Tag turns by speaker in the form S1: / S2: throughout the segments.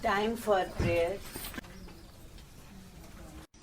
S1: Time for prayer.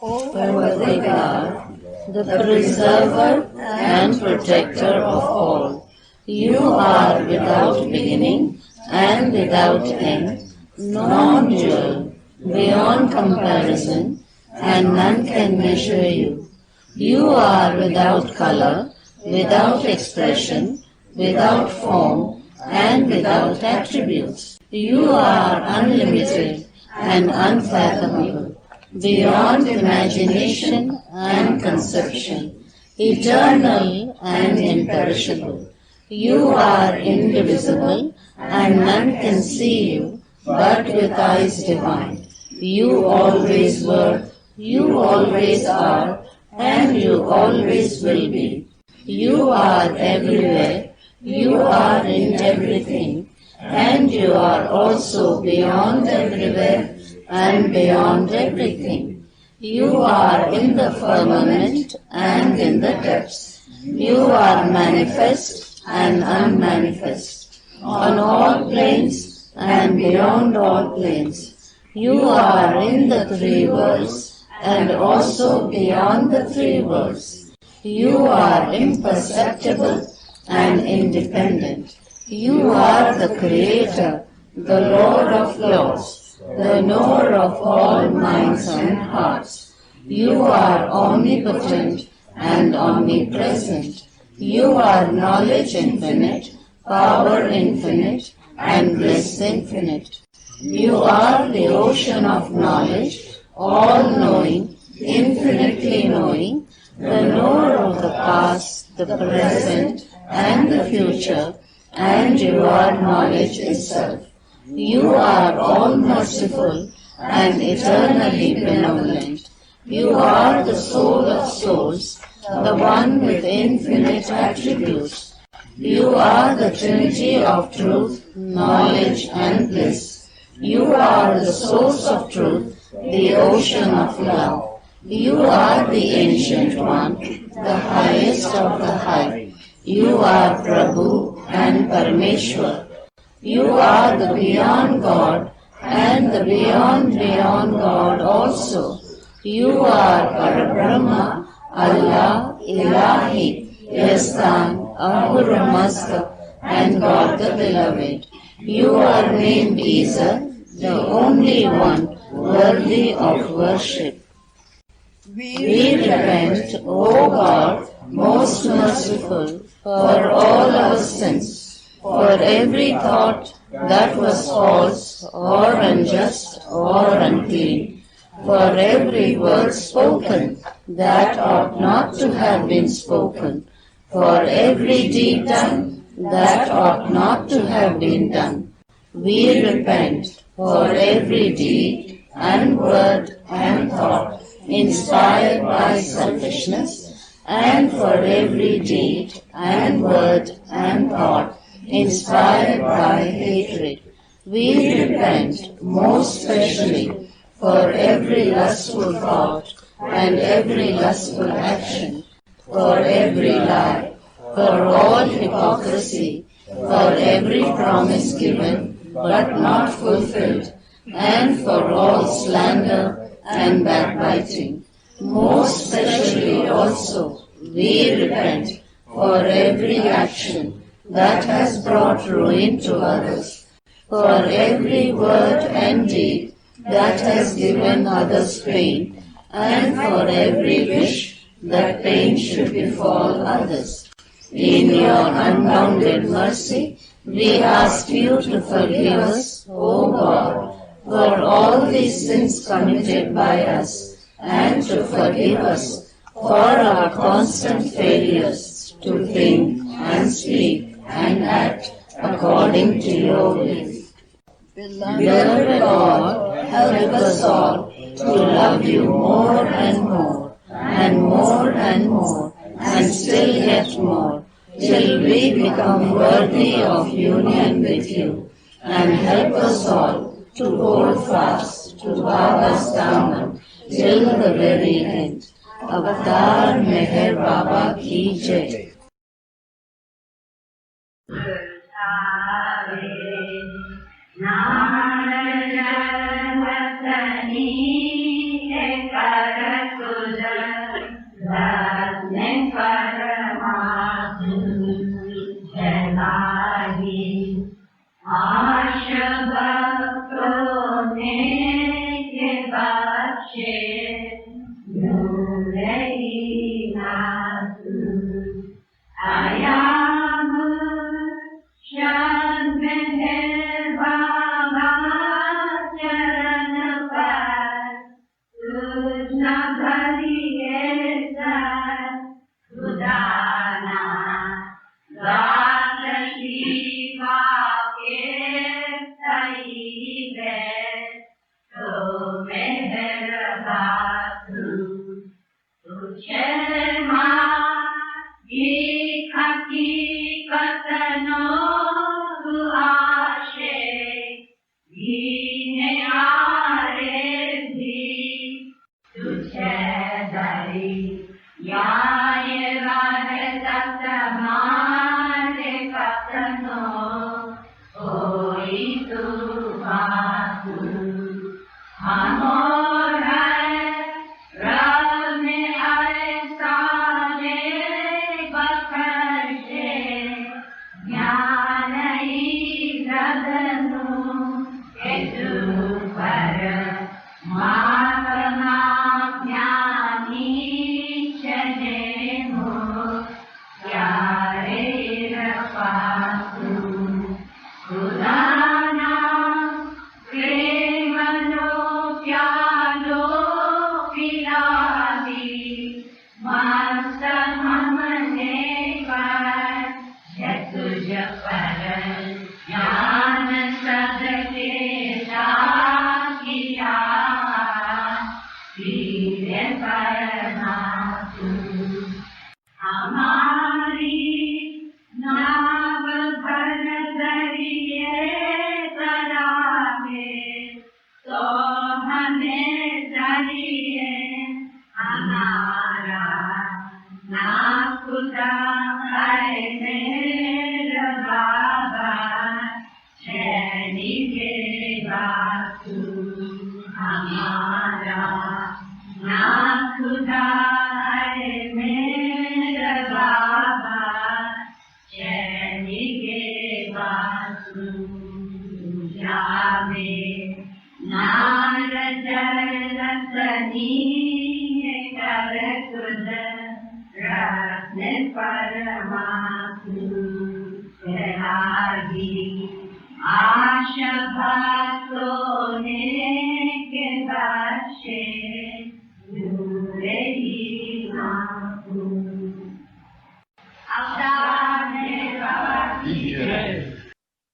S2: O worthy God, the preserver and protector of all, you are without beginning and without end, non-dual, beyond comparison, and none can measure you. You are without color, without expression, without form, and without attributes. You are unlimited and unfathomable, beyond imagination and conception, eternal and imperishable. You are indivisible, and none can see you but with eyes divine. You always were, you always are, and you always will be. You are everywhere, you are in everything, and you are also beyond everywhere and beyond everything. You are in the firmament and in the depths. You are manifest and unmanifest, on all planes and beyond all planes. You are in the three worlds and also beyond the three worlds. You are imperceptible and independent. You are the Creator, the Lord of Lords, the knower of all minds and hearts. You are omnipotent and omnipresent. You are knowledge infinite, power infinite, and bliss infinite. You are the ocean of knowledge, all-knowing, infinitely knowing, the knower of the past, the present, and the future, and you are knowledge itself. You are all-merciful and eternally benevolent. You are the soul of souls, the one with infinite attributes. You are the Trinity of truth, knowledge, and bliss. You are the source of truth, the ocean of love. You are the Ancient One, the highest of the high. You are Prabhu and Parameshwar. You are the Beyond God and the Beyond God also. You are Parabrahma, Allah, Ilahi, Yastan, Ahura Mazda, and God the Beloved. You are named Isa, the only one worthy of worship. We repent, O God, most merciful, for all our sins, for every thought that was false or unjust or unclean, for every word spoken that ought not to have been spoken, for every deed done that ought not to have been done. We repent for every deed and word and thought inspired by selfishness, and for every deed and word and thought inspired by hatred. We repent most specially for every lustful thought and every lustful action, for every lie, for all hypocrisy, for every promise given but not fulfilled, and for all slander and backbiting. Most especially also we repent for every action that has brought ruin to others, for every word and deed that has given others pain, and for every wish that pain should befall others. In your unbounded mercy, we ask you to forgive us, O God, for all these sins committed by us, and to forgive us for our constant failures to think and speak and act according to your will. Beloved God, help us all to love you more and more, and more and more, and still yet more, till we become worthy of union with you, and help us all to hold fast to Baba's Daman till the very end. Avatar Meher Baba Ki Jai.
S3: Namaste.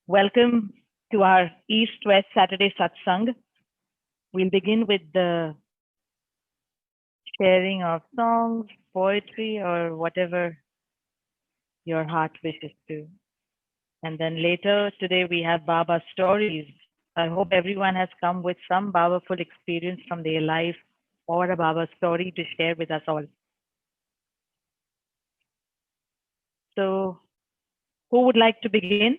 S3: Welcome to our East-West Saturday Satsang. We'll begin with the sharing of songs, poetry, or whatever your heart wishes to. And then later today we have Baba stories. I hope everyone has come with some Baba-ful experience from their life or a Baba story to share with us all. So who would like to begin?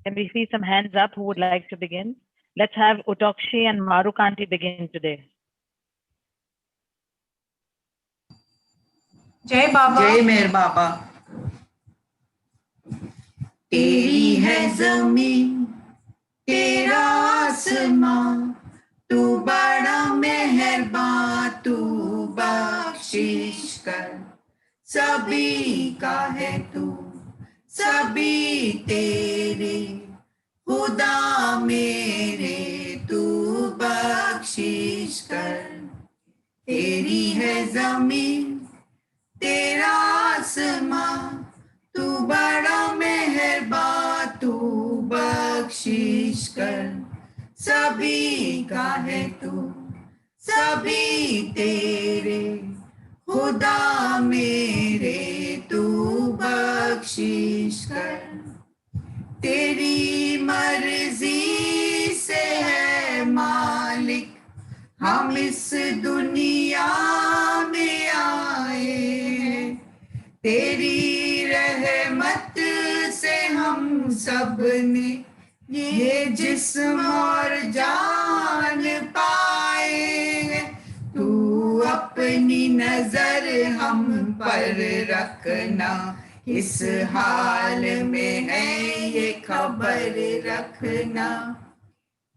S3: Can we see some hands up who would like to begin? Let's have Utokshi and Marukanti begin today.
S4: जय बाबा, जय मेर बाबा। तेरी है ज़मीन, तेरा आसमां, तू बड़ा मेहरबान, तू बख्शिश कर। सभी का है तू, सभी तेरे, खुदा मेरे, तू बख्शिश कर। तेरी है ज़मीन, तेरा आसमां, तू बड़ा मेहरबान, तू बख्शिश कर। सभी का है तू, सभी तेरे, खुदा मेरे, तू बख्शिश कर। तेरी मर्जी से है मालिक, हम इस दुनिया में आए हैं। तेरी रहमत से हम सब ने ये जिस्म और जान पाए हैं। तू अपनी नजर हम पर रखना, इस हाल में है ये खबर रखना।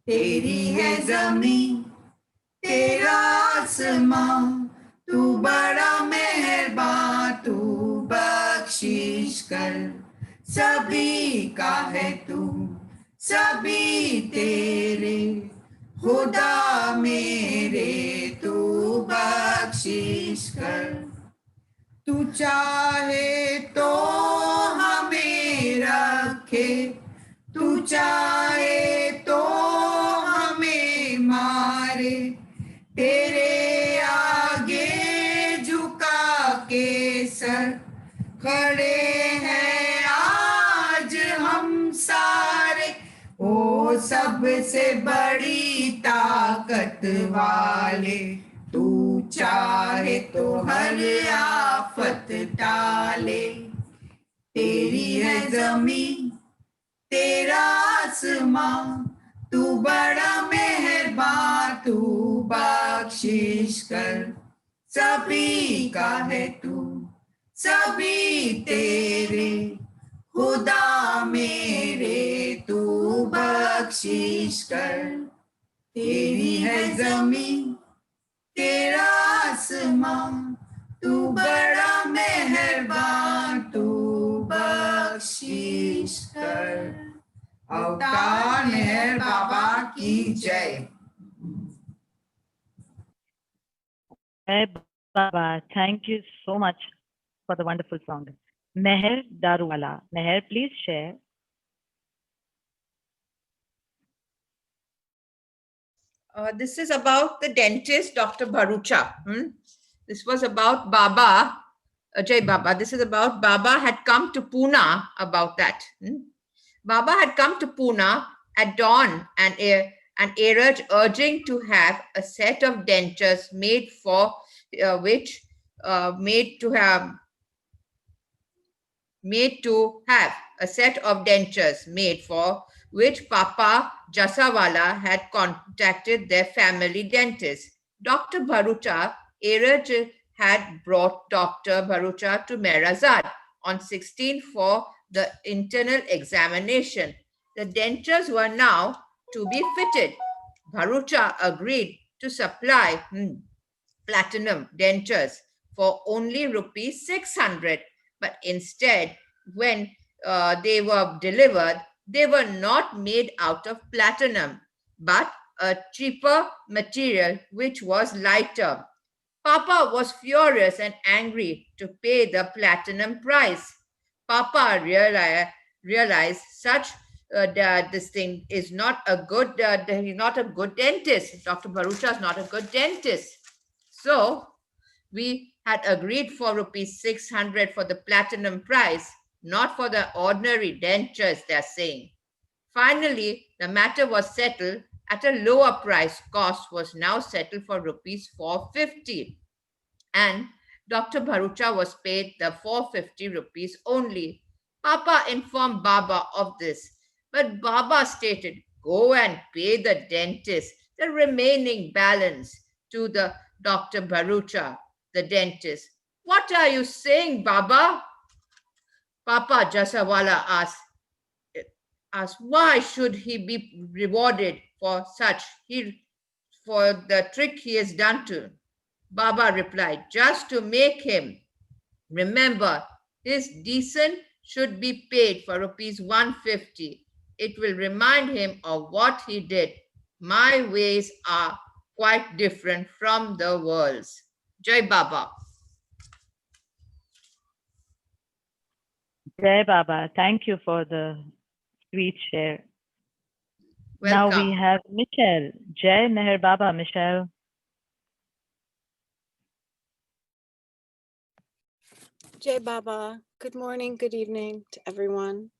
S4: तेरी है जमीन तेरा आसमां, तू बड़ा मेहरबान, तू बख्शिश कर। सभी का है तू, सभी तेरे, खुदा मेरे तू बख्शिश कर। तू चाहे तो हमें रखे, तू चाहे तो हमें मारे, तेरे आगे झुका के सर खड़े हैं आज हम सारे। ओ सबसे बड़ी ताकत वाले, तू चाहे तो हर आफत टाले। तेरी है जमीन तेरा आसमां, तू बड़ा मेहरबान, तू बख्शिश कर। सभी का है तू, सभी तेरे, खुदा मेरे तू बख्शिश कर। तेरी है जमीन तेरा आसमां, तू बड़ा मेहरबान, तू बख्शिश कर। अवतार मेहर बाबा की जय।
S3: Jai Baba, thank you so much for the wonderful song. Meher Daruwala. Meher, please share.
S4: This is about the dentist, Dr. Bharucha. This was about Baba, Jai Baba. This is about Baba had come to Pune about that. Baba had come to Pune at dawn and urging to have a set of dentures made for made to have a set of dentures made for which Papa Jasawala had contacted their family dentist. Dr. Bharucha Eraj had brought Dr. Bharucha to Merazad on 16 for the internal examination. The dentures were now to be fitted. Bharucha agreed to supply platinum dentures for only rupees 600, but instead, when they were delivered, they were not made out of platinum, but a cheaper material which was lighter. Papa was furious and angry to pay the platinum price. Papa realized such this thing is not a good. He's not a good dentist. Dr. Bharucha is not a good dentist. So we had agreed for rupees 600 for the platinum price, not for the ordinary dentures, they're saying. Finally, the matter was settled at a lower price. Cost was now settled for rupees 450. And Dr. Bharucha was paid the 450 rupees only. Papa informed Baba of this, but Baba stated, go and pay the dentist the remaining balance to the Dr. Bharucha, the dentist. What are you saying, Baba? Papa Jasawala asked, why should he be rewarded for for the trick he has done to? Baba replied, just to make him remember his decent should be paid for rupees 150. It will remind him of what he did. My ways are quite different from the world's. Jai Baba.
S3: Jai Baba, thank you for the sweet share.
S4: Welcome.
S3: Now we have Michelle. Jai Meher Baba, Michelle.
S1: Jai Baba. Good morning, good evening to everyone.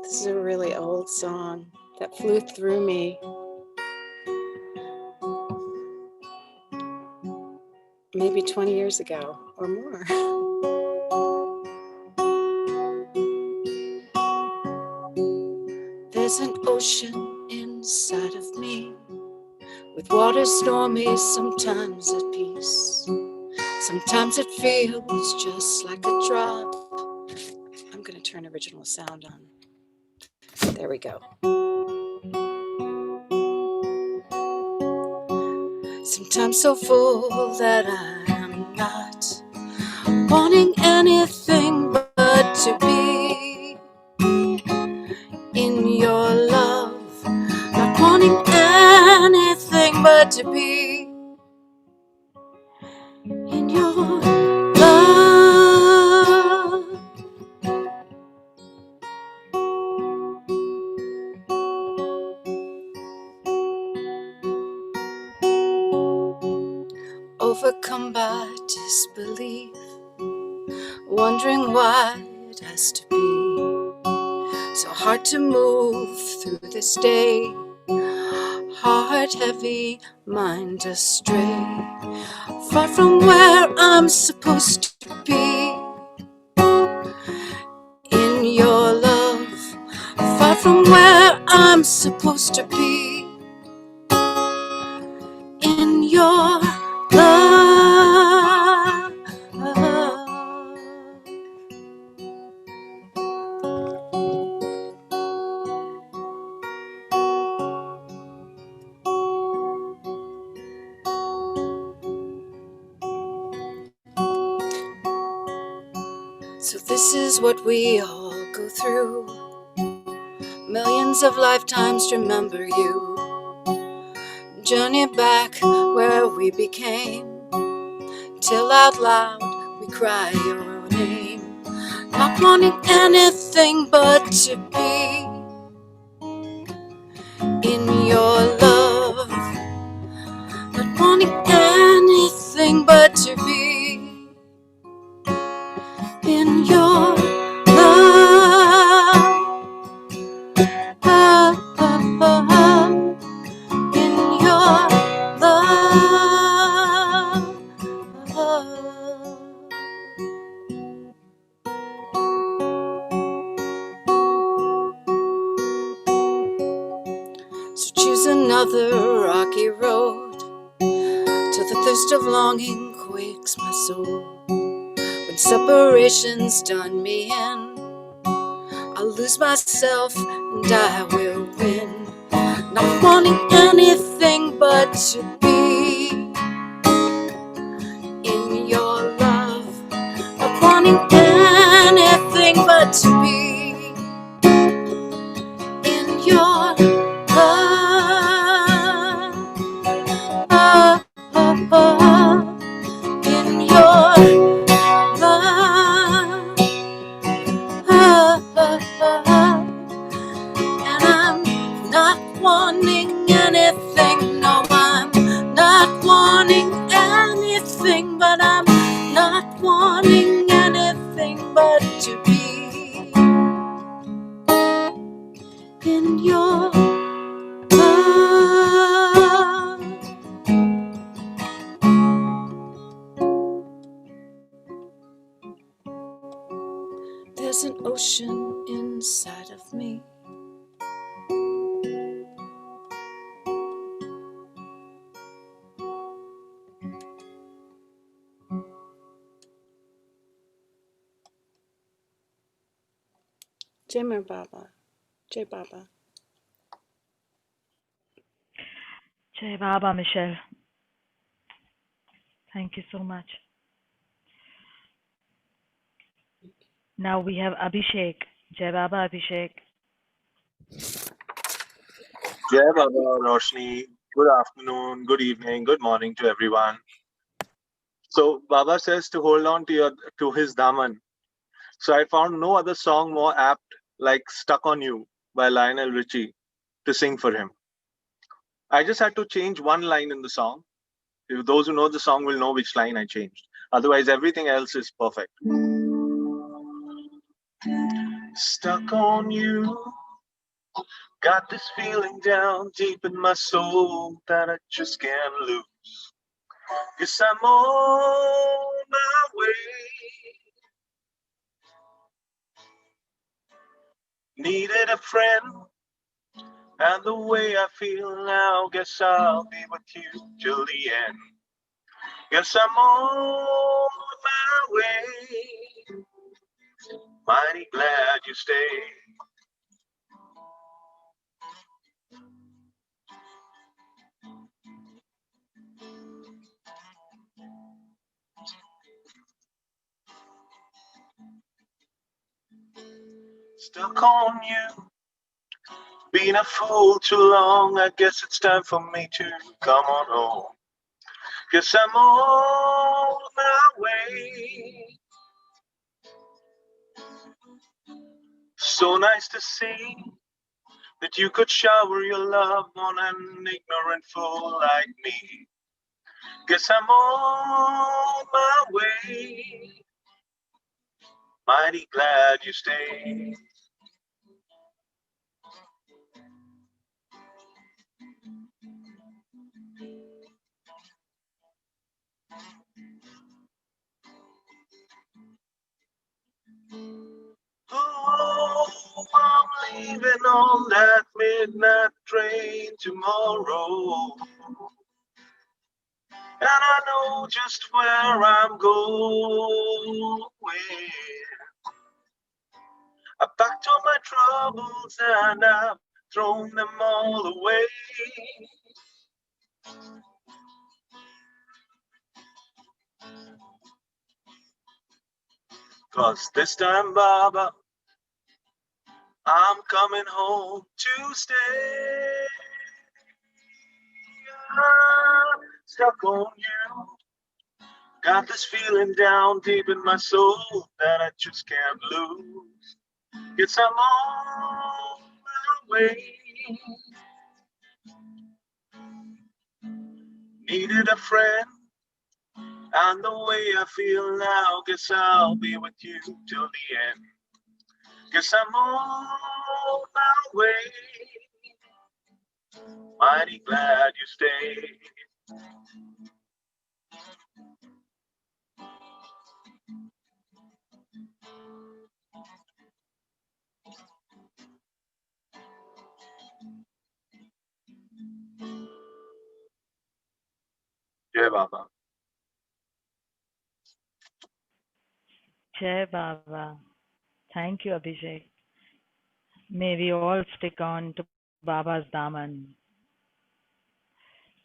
S1: This is a really old song that flew through me. Maybe 20 years ago or more. There's an ocean inside of me with water stormy, sometimes at peace. Sometimes it feels just like a drop. I'm going to turn original sound on. There we go. Sometimes so full that I am not wanting anything but to be in your love. Not wanting anything but to be in your love. Overcome by disbelief, wondering why it has to be so hard to move through this day. Heart heavy, mind astray, far from where I'm supposed to be. In your love, far from where I'm supposed to be. In your love. So this is what we all go through. Millions of lifetimes to remember you. Journey back where we became, till out loud we cry your name. Not wanting anything but to be in your love. Not wanting anything but to be in your love. In your love. So choose another rocky road till the thirst of longing quakes my soul. When separation's done me in, I'll lose myself and I will win. Not wanting anything but to be in your love. Not wanting anything but to be in your love. In your love. And I'm not wanting anything, no, I'm not wanting anything, but I'm not wanting anything but to be in your love. There's an ocean inside of me. Jai Baba. Jai Baba.
S3: Jai Baba, Michelle. Thank you so much. Now we have Abhishek. Jai Baba, Abhishek.
S5: Jai Baba, Roshni. Good afternoon, good evening, good morning to everyone. So Baba says to hold on to his daman. So I found no other song more apt like "Stuck on You" by Lionel Richie to sing for him. I just had to change one line in the song. If those who know the song will know which line I changed. Otherwise, everything else is perfect. Stuck on you. Got this feeling down deep in my soul that I just can't lose. Guess I'm on my way. Needed a friend And the way I feel now, guess I'll be with you till the end. Guess I'm on my way. Mighty glad you stayed. Stuck on you, been a fool too long. I guess it's time for me to come on home. Guess I'm on my way. So nice to see that you could shower your love on an ignorant fool like me. Guess I'm on my way. Mighty glad you stayed. Oh, I'm leaving on that midnight train tomorrow. And I know just where I'm going. I packed all my troubles and I've thrown them all away. 'Cause this time, Baba, I'm coming home to stay. I'm stuck on you. Got this feeling down deep in my soul that I just can't lose. Guess I'm on my way. Needed a friend, and the way I feel now, guess I'll be with you till the end. Guess I'm on my way. Mighty glad you stayed. Jai Baba.
S3: Jai Baba. Thank you, Abhishek. May we all stick on to Baba's Daman.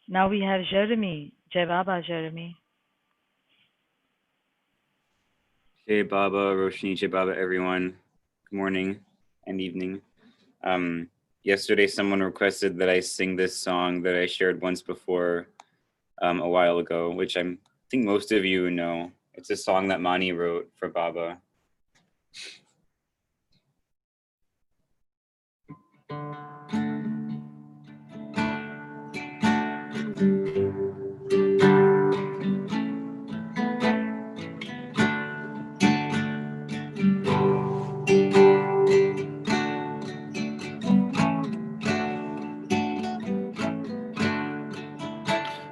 S3: Now we have Jeremy. Jai Baba, Jeremy.
S6: Hey Baba, Roshni, Jai Baba, everyone. Good morning and evening. Yesterday, someone requested that I sing this song that I shared once before a while ago, which I think most of you know. It's a song that Mani wrote for Baba.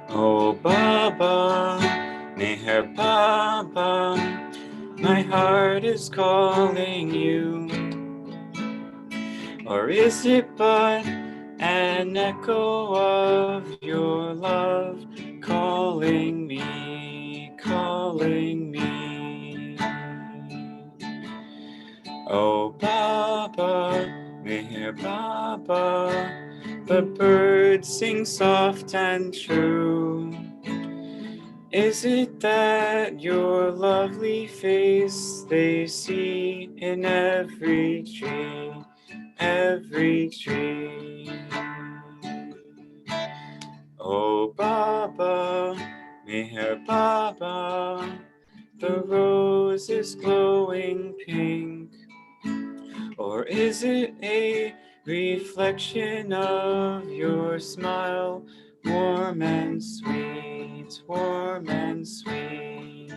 S6: Oh Baba, Meher Baba, my heart is calling you. Or is it but an echo of your love calling me, calling me? Oh Baba, Meher Baba, the birds sing soft and true. Is it that your lovely face they see in every tree, every tree? Oh Baba, Meher Baba, the rose is glowing pink. Or is it a reflection of your smile, warm and sweet, warm and sweet?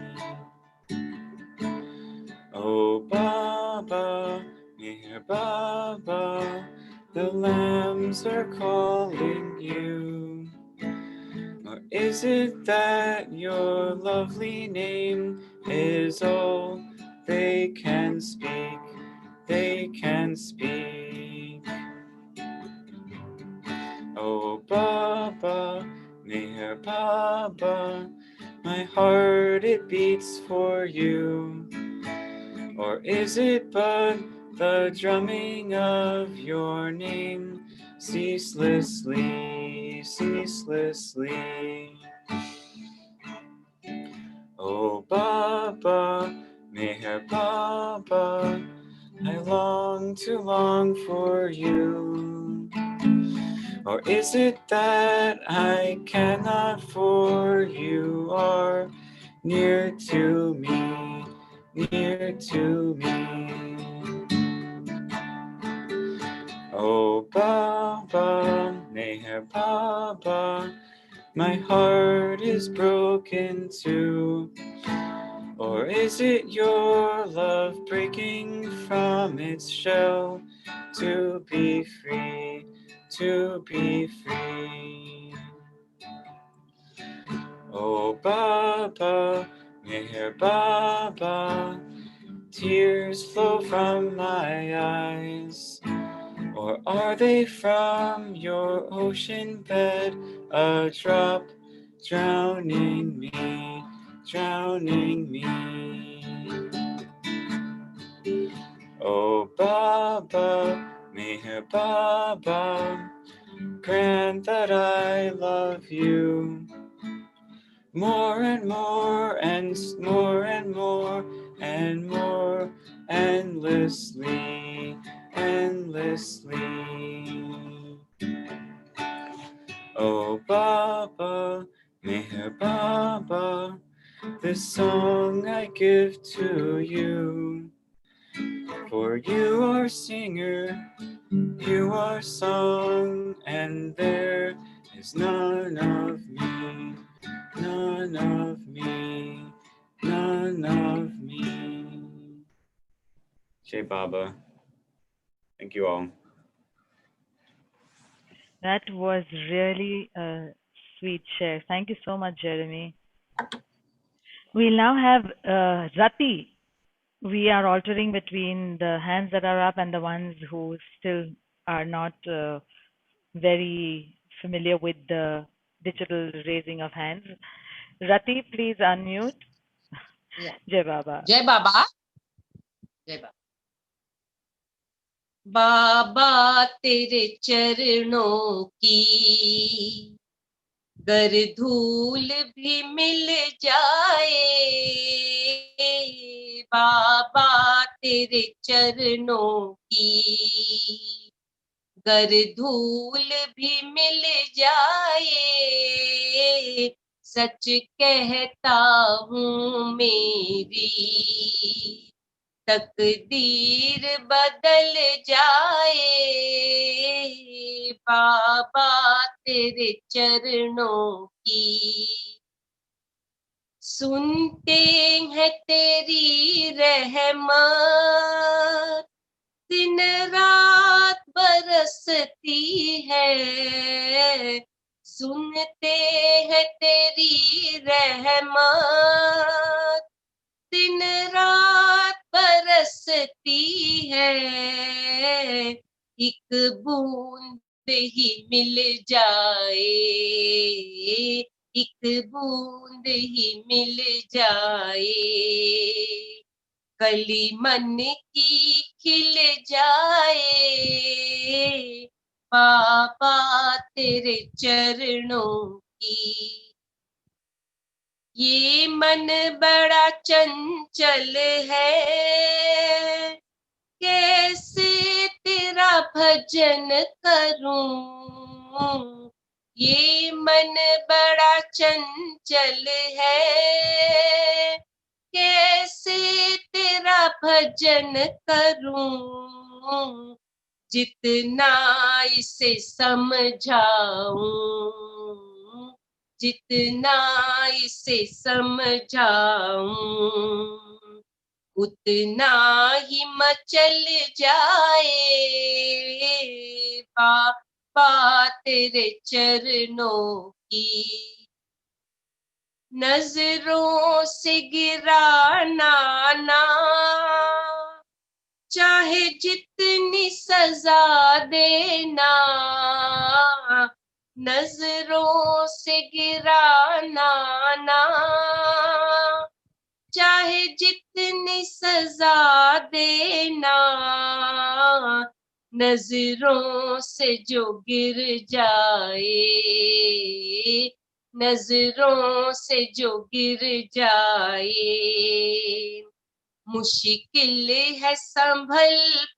S6: Oh Baba, Meher Baba, the lambs are calling you. Or is it that your lovely name is all they can speak? They can speak. Oh Baba, Meher Baba, my heart it beats for you. Or is it but the drumming of your name ceaselessly, ceaselessly? Oh Baba, Meher Baba, I long for you. Or is it that I cannot, for you are near to me, near to me? Oh Baba, Meher Baba, my heart is broken too. Or is it your love breaking from its shell to be free, to be free? Oh Baba, Meher Baba, tears flow from my eyes. Or are they from your ocean bed, a drop drowning me, drowning me? Oh Baba, Meher Baba, grant that I love you more and more and more and more and more, endlessly, endlessly. Oh Baba, Meher Baba, this song I give to you. For you are singer, you are song, and there is none of me, none of me, none of me. Jai Baba. Thank you all.
S3: That was really a sweet share. Thank you so much, Jeremy. We'll now have Rati. We are altering between the hands that are up and the ones who still are not very familiar with the digital raising of hands. Rati, please unmute.
S2: Yeah.
S3: Jai Baba.
S2: Jai Baba. Jai Baba. बाबा तेरे चरणों की गर धूल भी मिल जाए, बाबा तेरे चरणों की गर धूल भी मिल जाए, सच कहता हूँ मेरी तकदीर बदल जाए, बाबा तेरे चरणों की सुनते हैं तेरी रहमत दिन रात बरसती है, सुनते हैं तेरी रहमत दिन रात बरसती है, एक बूंद ही मिल जाए, एक बूंद ही मिल जाए, कली मन की खिल जाए, बाबा तेरे चरणों की ये मन बड़ा चंचल है, कैसे तेरा भजन करूं, ये मन बड़ा चंचल है, कैसे तेरा भजन करूं, जितना इसे समझाऊं, जितना इसे समझाऊं, उतना ही मचल जाए, बाबा तेरे चरणों की नजरों से गिराना ना, चाहे जितनी सजा देना, नजरों से गिराना ना, चाहे जितनी सजा देना, नजरों से जो गिर जाए, नजरों से जो गिर जाए, मुश्किल है संभल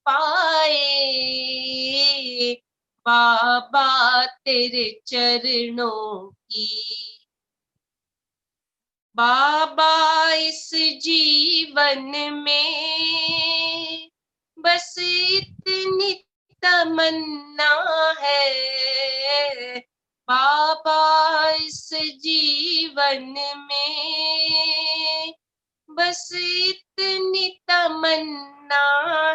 S2: पाए, बाबा तेरे चरणों की। बाबा इस जीवन में बस इतनी तमन्ना है, बाबा इस जीवन में बस इतनी तमन्ना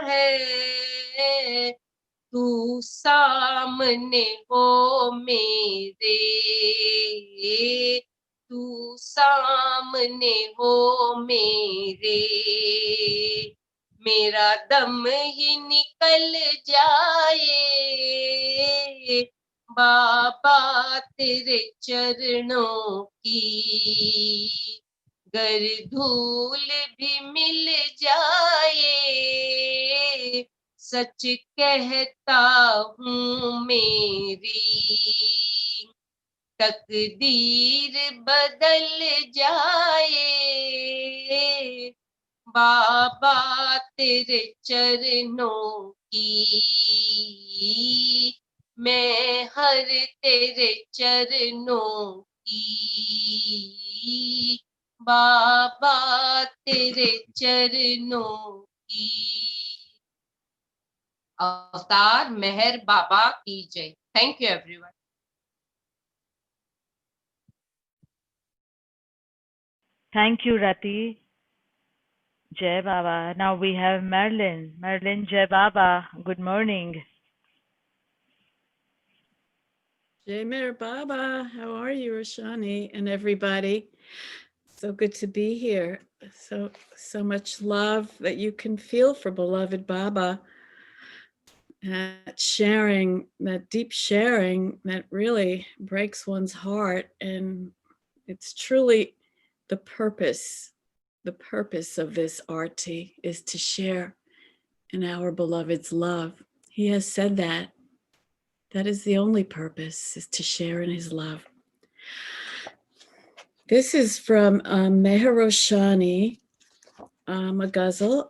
S2: है, तू सामने हो मेरे, तू सामने हो मेरे, मेरा दम ही निकल जाए, बाबा तेरे चरणों की। गर धूल भी मिल जाए, सच कहता हूँ मेरी तकदीर बदल जाए, बाबा तेरे चरणों की। मैं हर तेरे चरणों की, बाबा तेरे चरणों की। अवतार मेहर बाबा की जय। Thank you everyone.
S3: Thank you, Rati. Jai Baba. Now we have Marilyn. Marilyn, Jai Baba. Good morning.
S7: Jai Mer Baba, how are you, Roshani and everybody? So good to be here. So much love that you can feel for beloved Baba. That sharing, that deep sharing that really breaks one's heart. And it's truly the purpose of this Arti is to share in our beloved's love. He has said that. That is the only purpose, is to share in his love. This is from Meher Roshani, a ghazal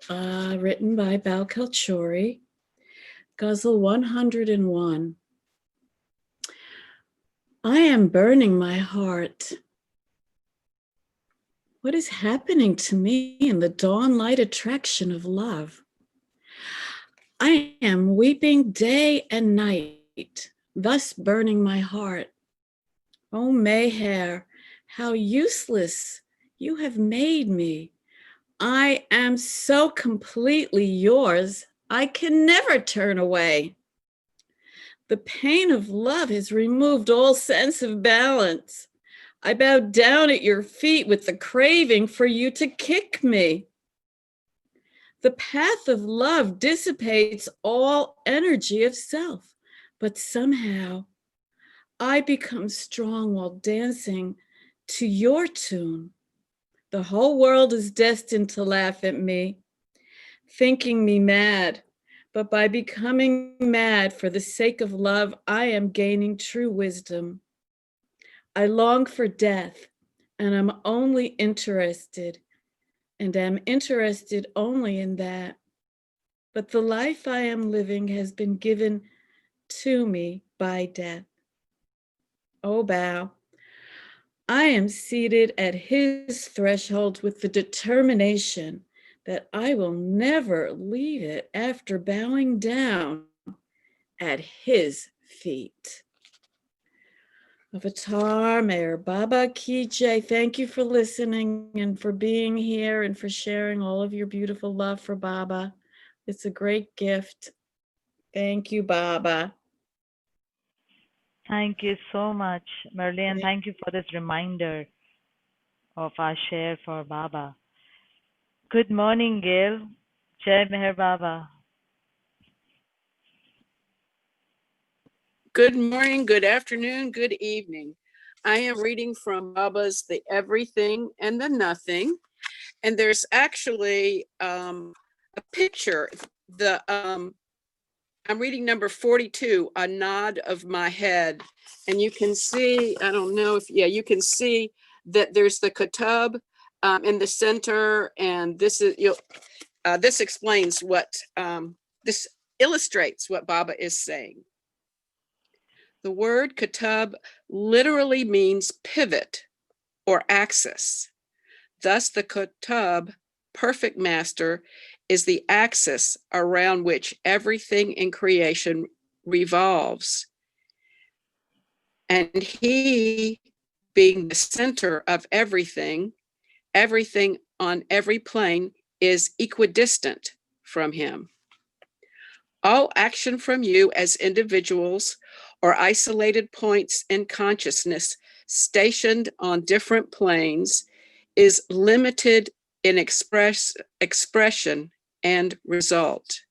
S7: written by Bal Kalchuri, ghazal 101. I am burning my heart. What is happening to me in the dawn light attraction of love? I am weeping day and night, thus burning my heart. Oh, Meher, how useless you have made me. I am so completely yours, I can never turn away. The pain of love has removed all sense of balance. I bow down at your feet with the craving for you to kick me. The path of love dissipates all energy of self, but somehow I become strong while dancing to your tune. The whole world is destined to laugh at me, thinking me mad, but by becoming mad for the sake of love, I am gaining true wisdom. I long for death, and I'm only interested, and am interested only in that. But the life I am living has been given to me by death. Oh, bow. I am seated at his threshold with the determination that I will never leave it after bowing down at his feet. Avatar Mayor Baba Ki Jai, thank you for listening and for being here and for sharing all of your beautiful love for Baba. It's a great gift. Thank you, Baba.
S3: Thank you so much, Marilyn. Thank you for this reminder of our share for Baba. Good morning, Gail. Jai Meher Baba.
S8: Good morning, good afternoon, good evening. I am reading from Baba's The Everything and the Nothing. And there's actually a picture. I'm reading number 42, A Nod of My Head. And you can see, I don't know if, you can see that there's the Kitab in the center. And this is, this explains what, this illustrates what Baba is saying. The word Kitab literally means pivot or axis. Thus, the Kitab, perfect master, is the axis around which everything in creation revolves. And he, being the center of everything, everything on every plane is equidistant from him. All action from you as individuals or isolated points in consciousness stationed on different planes is limited in expression and result.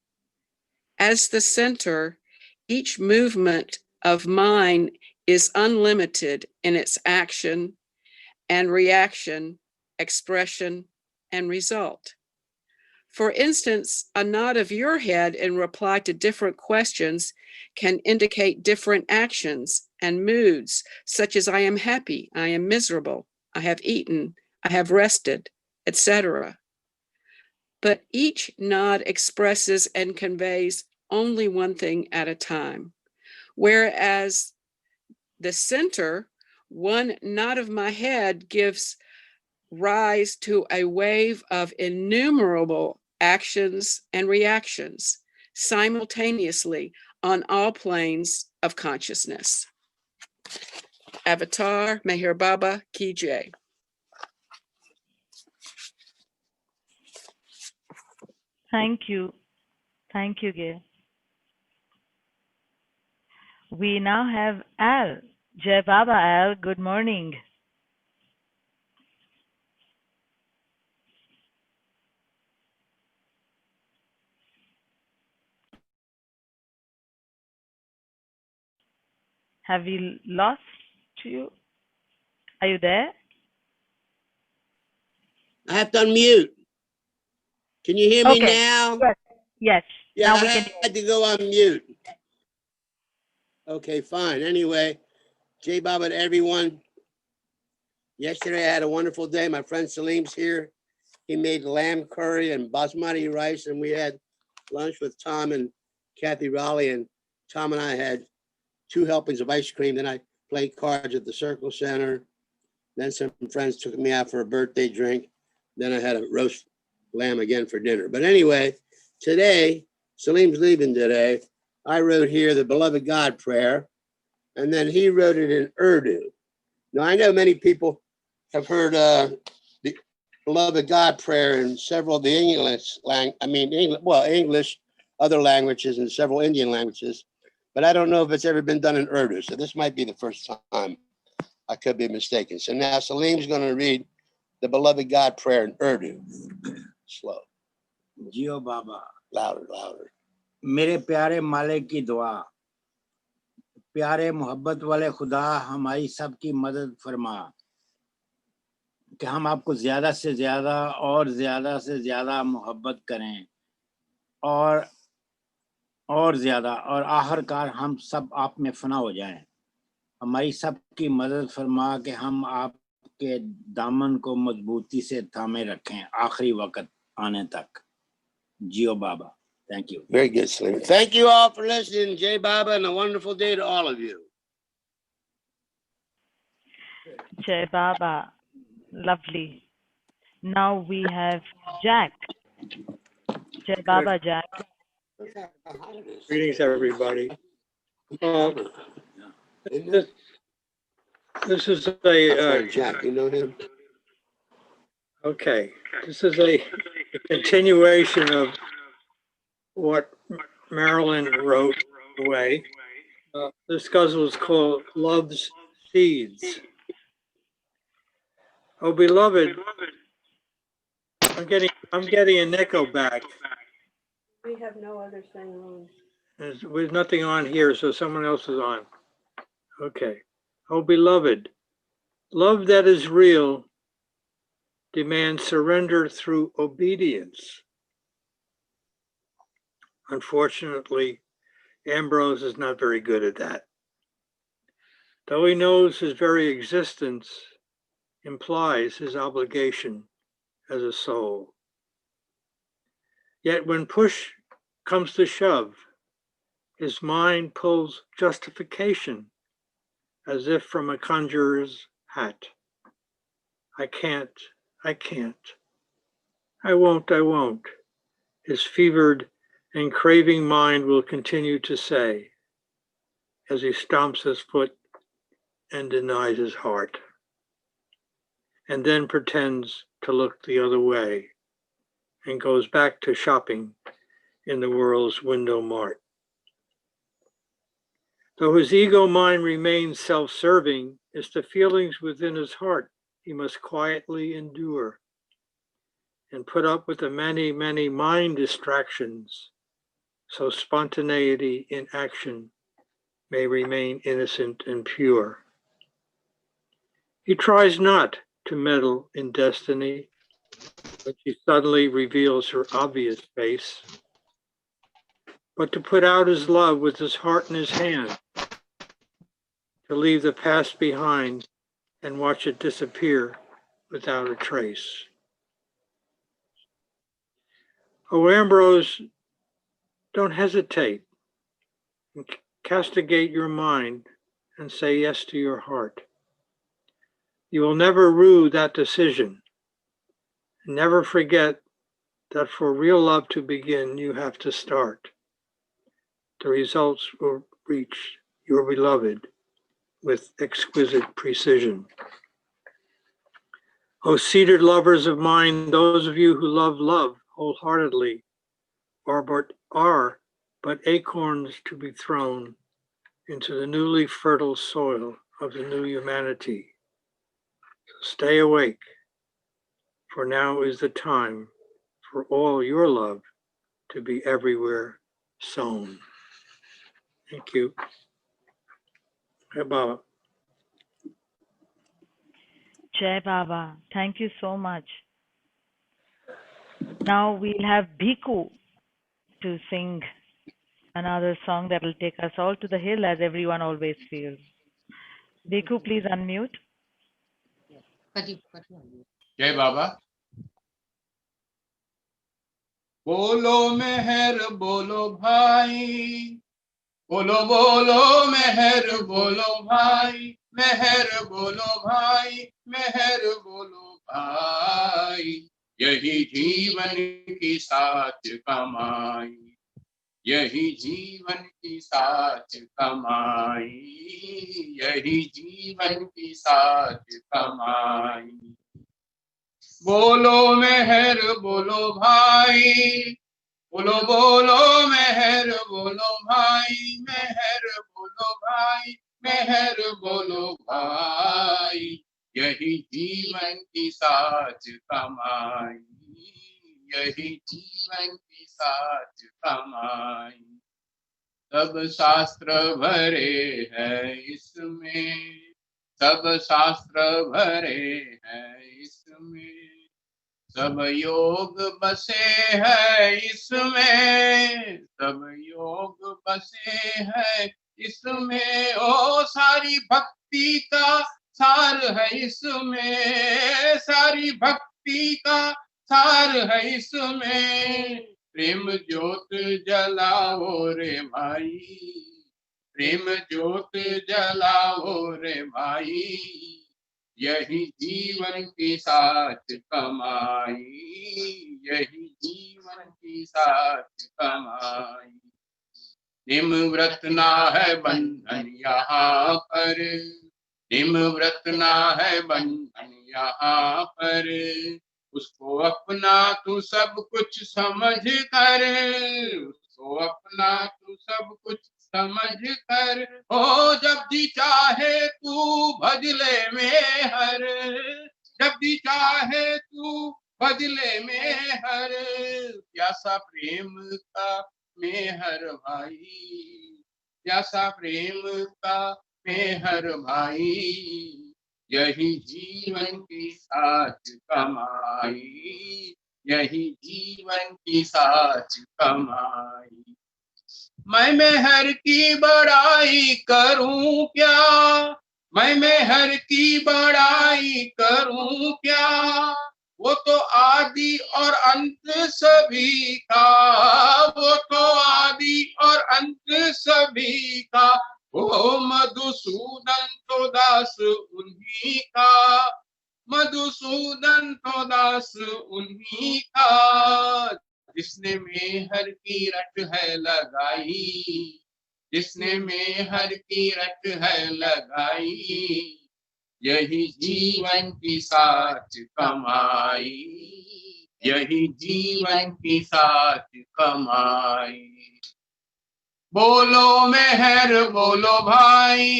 S8: As the center, each movement of mine is unlimited in its action and reaction, expression, and result. For instance, a nod of your head in reply to different questions can indicate different actions and moods, such as I am happy, I am miserable, I have eaten, I have rested, etc. But each nod expresses and conveys only one thing at a time. Whereas the center, one nod of my head gives rise to a wave of innumerable actions and reactions simultaneously on all planes of consciousness. Avatar Meher Baba Ki Jai.
S3: Thank you. Thank you, Gay. We now have Al. Jai Baba, Al. Good morning. Have we lost you? Are you there?
S9: I have to unmute. Can you hear me
S3: Okay.
S9: now?
S3: Yes. Yes.
S9: Yeah,
S3: Now we
S9: I
S3: can.
S9: had to go on mute. Okay, fine. Anyway, Jai Baba to everyone. Yesterday I had a wonderful day. My friend Salim's here. He made lamb curry and basmati rice, and we had lunch with Tom and Kathy Raleigh, and Tom and I had 2 helpings of ice cream. Then I played cards at the Circle Center. Then some friends took me out for a birthday drink. Then I had a roast lamb again for dinner. But anyway, today, Salim's leaving today. I wrote here the Beloved God prayer, and then he wrote it in Urdu. Now, I know many people have heard the Beloved God prayer in several of the English, other languages, and several Indian languages, but I don't know if it's ever been done in Urdu. So this might be the first time. I could be mistaken. So now Salim's going to read the Beloved God prayer in Urdu. Slow.
S10: Jio Baba,
S9: Louder, louder.
S10: मेरे प्यारे मालिक की दुआ, प्यारे मोहब्बत वाले खुदा, हमारी सबकी मदद फरमा कि हम आपको ज्यादा से ज्यादा और ज्यादा से ज्यादा मोहब्बत करें और ज्यादा, और आखिरकार हम सब आप में फना हो जाएं। हमारी सबकी मदद फरमा कि हम आपके दामन को मजबूती से थामे रखें आखिरी वक्त आने तक। जियो बाबा. Thank you.
S9: Very good, Salim. Thank you all for listening, Jai Baba, and a wonderful day to all of you.
S3: Jai Baba. Lovely. Now we have Jack. Jai Baba, Jack.
S11: Greetings, everybody. This is a
S9: Jack, you know him?
S11: okay. This is a continuation of what Marilyn wrote away. This ghazal is called Love's Seeds. Oh, beloved, I'm getting an echo back.
S12: We have no other thing on.
S11: There's nothing on here, so someone else is on. Okay. Oh, beloved, love that is real demands surrender through obedience. Unfortunately, Ambrose is not very good at that. Though he knows his very existence implies his obligation as a soul. Yet when push comes to shove, his mind pulls justification as if from a conjurer's hat. I can't, I won't, his fevered and craving mind will continue to say as he stomps his foot and denies his heart, and then pretends to look the other way and goes back to shopping in the world's window mart. Though his ego mind remains self-serving, it's the feelings within his heart he must quietly endure and put up with the many, many mind distractions so spontaneity in action may remain innocent and pure. He tries not to meddle in destiny, but she suddenly reveals her obvious face, but to put out his love with his heart in his hand, to leave the past behind and watch it disappear without a trace. Oh, Ambrose, don't hesitate and castigate your mind and say yes to your heart. You will never rue that decision. Never forget that for real love to begin, you have to start. The results will reach your beloved with exquisite precision. O seated lovers of mine, those of you who love love wholeheartedly are but acorns to be thrown into the newly fertile soil of the new humanity. So stay awake, for now is the time for all your love to be everywhere sown. Thank you. Hey, Baba.
S3: Jai Baba, thank you so much. Now we'll have Bhiku to sing another song that will take us all to the hill, as everyone always feels. Bhiku, please unmute.
S12: जय बाबा। बोलो मेहर बोलो भाई, बोलो बोलो मेहर बोलो भाई, मेहर बोलो भाई, मेहर बोलो भाई, यही जीवन की साच कमाई, यही जीवन की साच कमाई, यही जीवन की साच कमाई। बोलो मेहर बोलो भाई, बोलो बोलो मेहर बोलो भाई, मेहर बोलो भाई, मेहर बोलो भाई, यही जीवन की साच कमाई, यही जीवन की साच कमाई। सब शास्त्र भरे हैं इसमें, सब शास्त्र भरे हैं इसमें, सब योग बसे हैं इसमें, सब योग बसे हैं इसमें, ओ सारी भक्ति का सार है इसमें, सारी भक्ति का सार है इसमें। प्रेम ज्योत जलाओ रे भाई, प्रेम ज्योत जलाओ रे भाई, यही जीवन की साच कमाई, यही जीवन की साच कमाई। निम व्रत ना है बंधन यहाँ पर, निम व्रत ना है बंधन यहाँ पर, उसको अपना तू सब कुछ समझ कर, उसको अपना तू सब कुछ समझ कर, ओ जब जी चाहे तू भजले में हर, जब जी चाहे तू भजले में हर, प्यासा प्रेम का मेहर भाई, जैसा प्रेम का मेहर भाई, यही जीवन की साच कमाई, यही जीवन की साच कमाई। मैं मेहर की बड़ाई करूं क्या, मैं मेहर की बड़ाई करूं क्या, वो तो आदि और अंत सभी का, वो तो आदि और अंत सभी का, ओ मधुसूदन तो दास उन्हीं का, मधुसूदन तो दास उन्हीं का, जिसने मेहर की रट है लगाई, जिसने मेहर की रट है लगाई, यही जीवन की साच कमाई, यही जीवन की साच कमाई। बोलो मेहर बोलो भाई,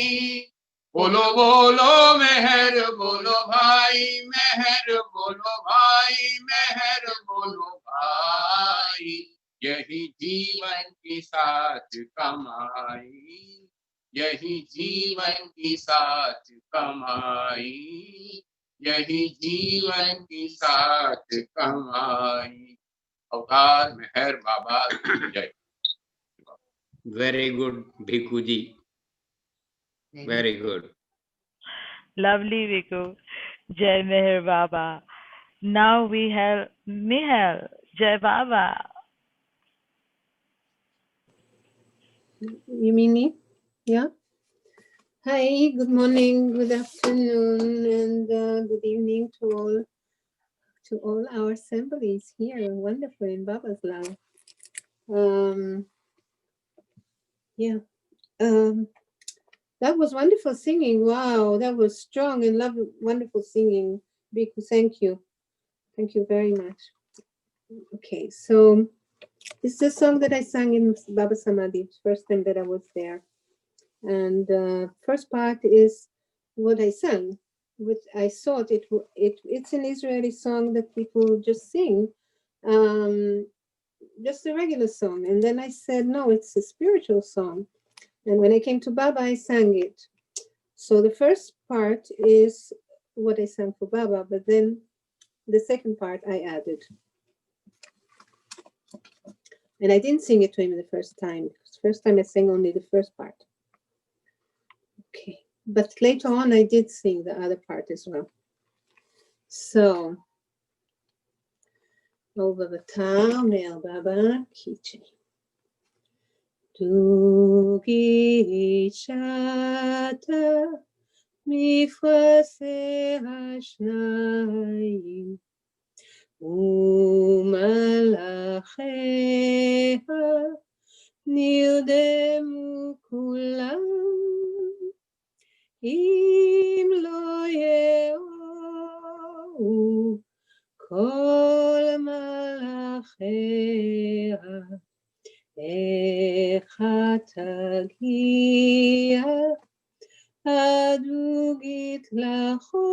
S12: बोलो बोलो मेहर बोलो भाई, मेहर बोलो भाई, मेहर बोलो भाई, यही जीवन की साच कमाई, यही जीवन की साच कमाई, यही जीवन की साच कमाई। अवतार मेहर बाबा जय। Very good, Bhikuji. Very good.
S3: Lovely, Viku. Jai Meher Baba. Now we have Mihal. Jai Baba.
S13: You mean me? Yeah. Hi, good morning, good afternoon, and good evening to all our assemblies here. Wonderful in Baba's love. Yeah. That was wonderful singing. Wow, that was strong and lovely, wonderful singing. Bhikkhu, thank you. Thank you very much. Okay, so this is a song that I sang in Baba Samadhi, first time that I was there. And first part is what I sang, which I thought it's an Israeli song that people just sing, just a regular song. And then I said, no, it's a spiritual song. And when I came to Baba, I sang it. So the first part is what I sang for Baba, but then the second part I added. And I didn't sing it to him the first time. The first time I sang only the first part. Okay, but later on I did sing the other part as well. So, over the town, El Baba Kiche. Dugi Chata Mifase Hashnayim Umalacheha Nirdemu Kulam Im Lo Yehu Kol Malachea Echa Tagia Adugit Lacho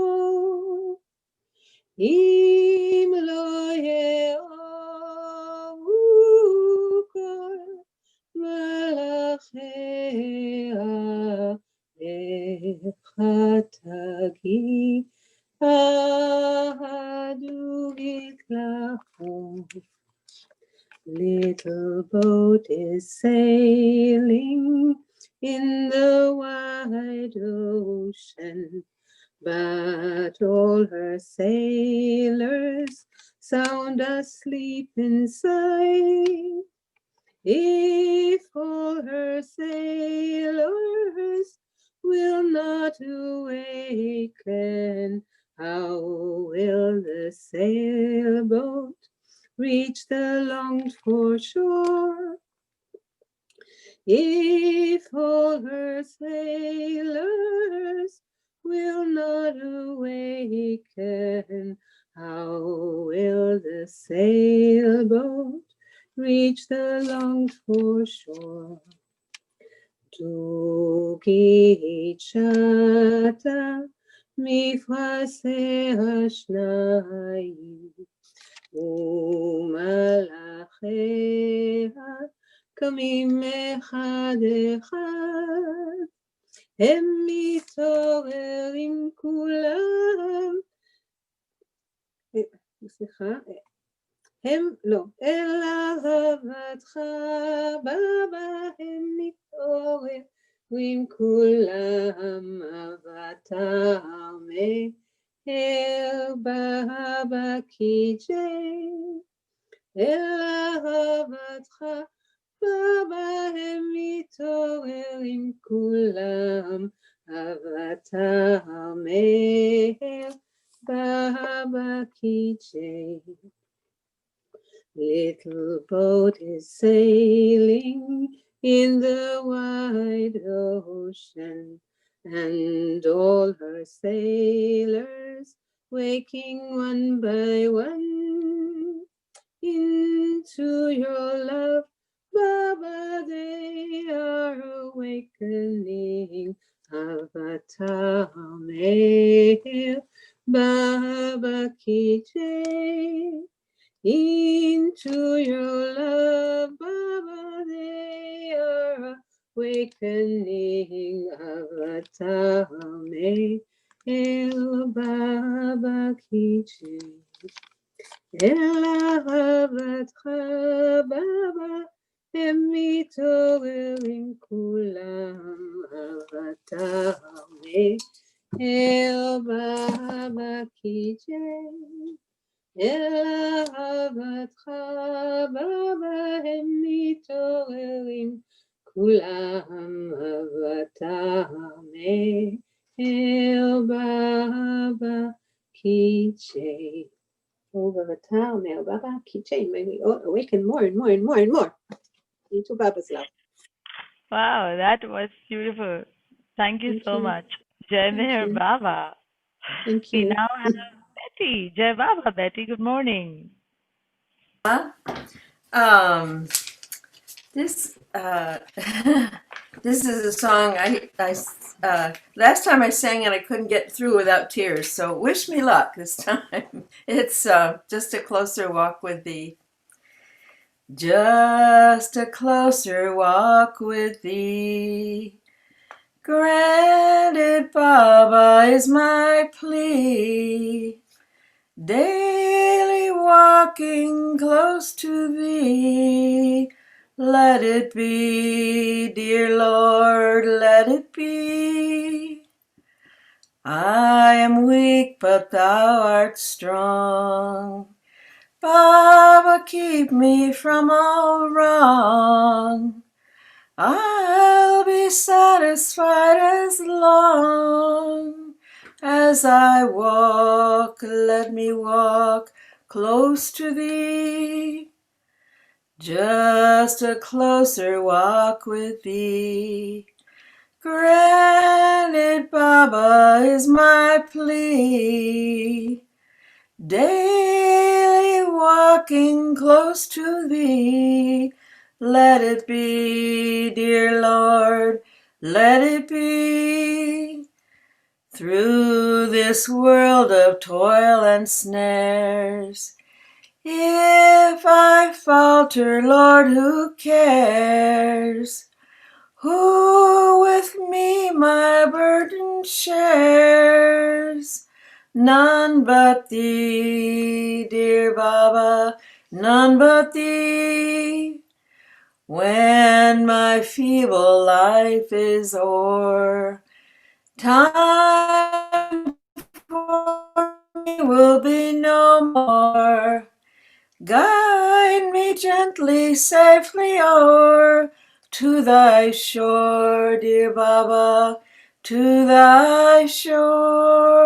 S13: Im Lo Yehu Kol Malachea Echa Tagia Adugit Lacho. Little boat is sailing in the wide ocean, but all her sailors sound asleep inside. If all her sailors will not awaken, how will the sailboat reach the longed for shore? If all her sailors will not awaken, how will the sailboat reach the longed for shore? Dugi Chata Mifase Hashnayim Umalacheha קמים אחד אחד, הם מתעוררים כולם. סליחה, אל אהבתך בבא הם מתעוררים כולם, אהבתה מהר בבא קיג'י. אל אהבתך בבא הם מתעוררים כולם, אהבתה מהר בבא קיג'י. Little boat is sailing in the wide ocean, and all her sailors waking one by one. Into your love, Baba, they are awakening. Avatar Meher Baba Kijay. Into your love, Baba, they are awakening. Avatar Meher Baba Kijay. אל אהבתך בבא הם מתעוררים כולם, אהבתה מהר בבא קיג'י. אל אהבתך בבא הם מתעוררים כולם, אהבתה מהר בבא קיג'י. Over the town now, Baba Kiche, may we awaken more and more and more and more into Baba's love.
S3: Wow, that was beautiful. Thank you so much. Jai Meher Baba.
S13: Thank
S3: We
S13: you.
S3: now have Betty. Jai Baba, Betty, good morning.
S14: This this is a song I last time I sang it I couldn't get through without tears, so wish me luck this time. It's just a closer walk with thee. Just a closer walk with thee. Granted, Baba, is my plea. Daily walking close to thee. Let it be, dear Lord, let it be. I am weak, but thou art strong. Baba, keep me from all wrong. I'll be satisfied as long as I walk. Let me walk close to thee. Just a closer walk with thee. Granted, Baba, is my plea. Daily walking close to thee. Let it be, dear Lord, let it be. Through this world of toil and snares, if I falter, Lord, who cares? Who with me my burden shares? None but thee, dear Baba, none but thee. When my feeble life is o'er, time for me will be no more. Guide me gently, safely o'er to thy shore, dear Baba, to thy shore.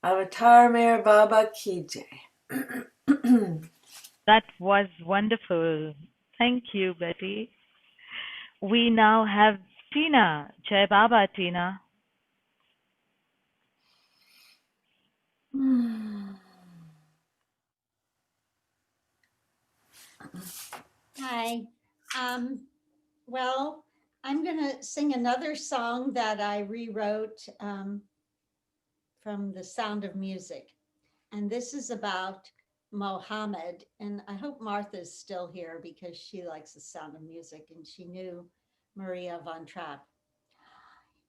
S14: Avatar Meher Baba Ki Jai.
S3: That was wonderful. Thank you, Betty. We now have Tina. Jai Baba, Tina.
S15: Hi. Well, I'm going to sing another song that I rewrote from The Sound of Music. And this is about Mohammed, and I hope Martha's still here because she likes the sound of music and she knew Maria von Trapp.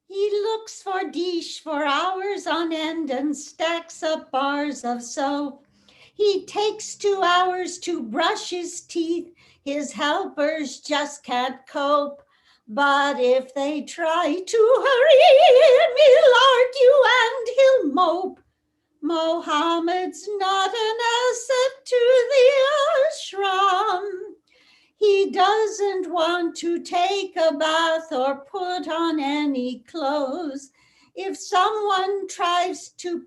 S15: He looks for dish for hours on end and stacks up bars of soap. He takes 2 hours to brush his teeth. His helpers just can't cope. But if they try to hurry him, he'll argue and he'll mope. Mohammed's not an asset to the ashram. He doesn't want to take a bath or put on any clothes. If someone tries to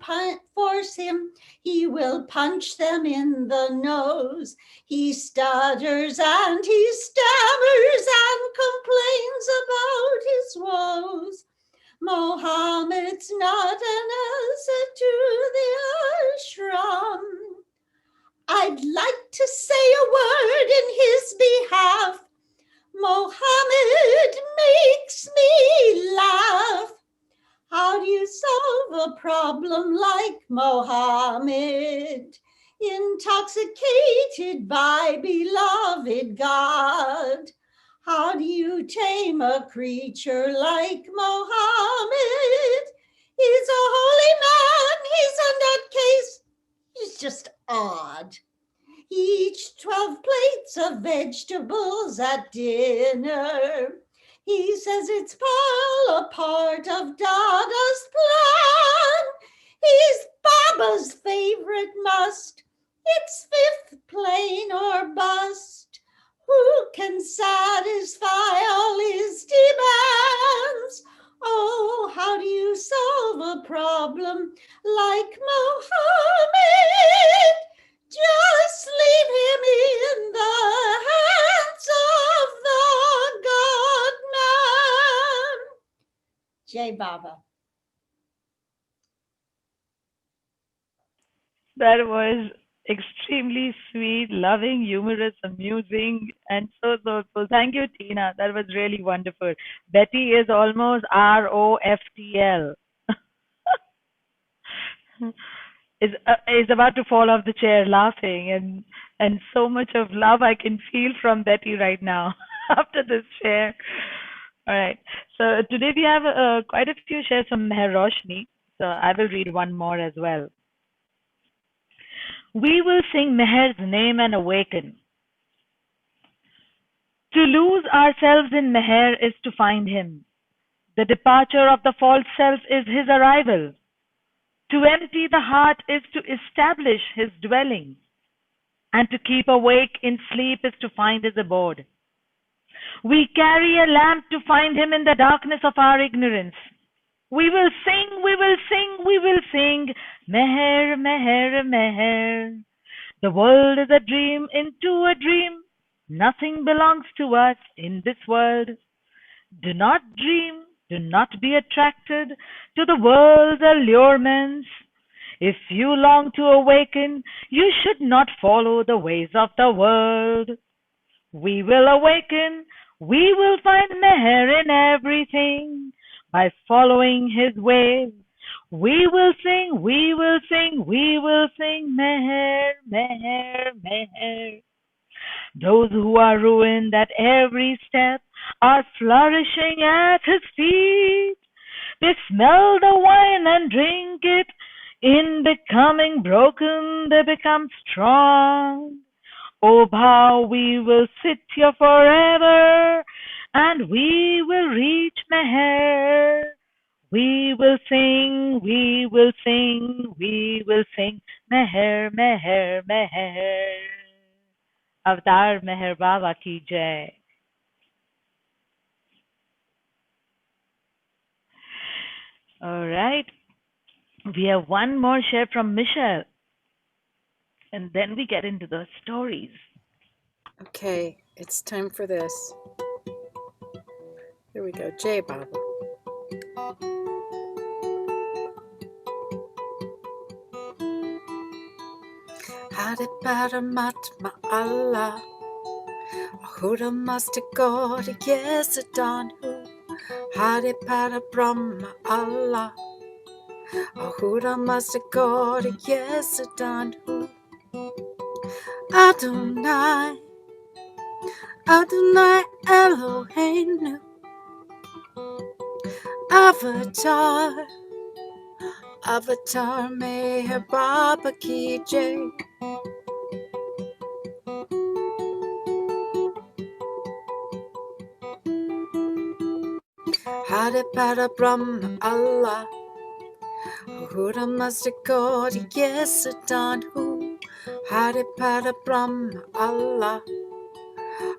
S15: force him, he will punch them in the nose. He stutters and he stammers and complains about his woes. Mohammed's not an asset to the ashram. I'd like to say a word in his behalf. Mohammed makes me laugh. How do you solve a problem like Mohammed? Intoxicated by beloved God. How do you tame a creature like Mohammed? He's a holy man, he's a nutcase, he's just odd. He eats 12 plates of vegetables at dinner. He says it's all a part of Dada's plan. He's Baba's favorite must. It's fifth plain or bust. Who can satisfy all his demands? Oh, how do you solve a problem like Mohammed? Just leave him in the hands of the God-man. Jai Baba.
S3: That was extremely sweet, loving, humorous, amusing, and so thoughtful. Thank you, Tina. That was really wonderful. Betty is almost ROFTL. Is about to fall off the chair laughing, and so much of love I can feel from Betty right now after this share. All right. So today we have quite a few shares from Meher Roshni. So I will read one more as well. We will sing Meher's name and awaken. To lose ourselves in Meher is to find him. The departure of the false self is his arrival. To empty the heart is to establish his dwelling. And to keep awake in sleep is to find his abode. We carry a lamp to find him in the darkness of our ignorance. We will sing, we will sing, we will sing, Meher, Meher, Meher. The world is a dream into a dream. Nothing belongs to us in this world. Do not dream, do not be attracted to the world's allurements. If you long to awaken, you should not follow the ways of the world. We will awaken, we will find Meher in everything by following his ways. We will sing, we will sing, we will sing, Meher, Meher, Meher. Those who are ruined at every step are flourishing at his feet. They smell the wine and drink it. In becoming broken, they become strong. Oh, how we will sit here forever, and we will reach Meher. We will sing, we will sing, we will sing, Meher, Meher, Meher. Avatar Meher Baba ki jai. All right. We have one more share from Michelle. And then we get into the stories.
S1: Okay, it's time for this. Here we go. Jai Baba. Hare Paramatma Allah. Ahura Master God, yes, Adon who. Hare Para Brahma Allah. Ahura Master God, yes, Adon who. Adonai, Adonai Eloheinu, Avatar, Avatar Meher Baba Ki Jai. Hare Para Brahma Allah, Ahura Mazda God, yes, Adon Hu. Hare Para Brahma Allah,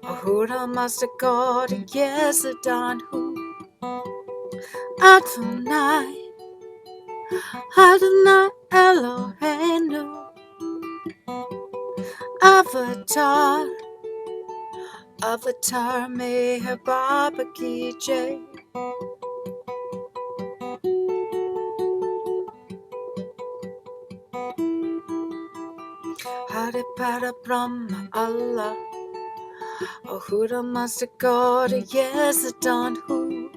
S1: Ahura Mazda God, yes, Adon Hu. Adonai, Adonai Eloheinu, Avatar, Avatar Meher Baba Ki Jai. Hare Para Brahma Allah, Ahura Mazda God, yes, Adon Hu.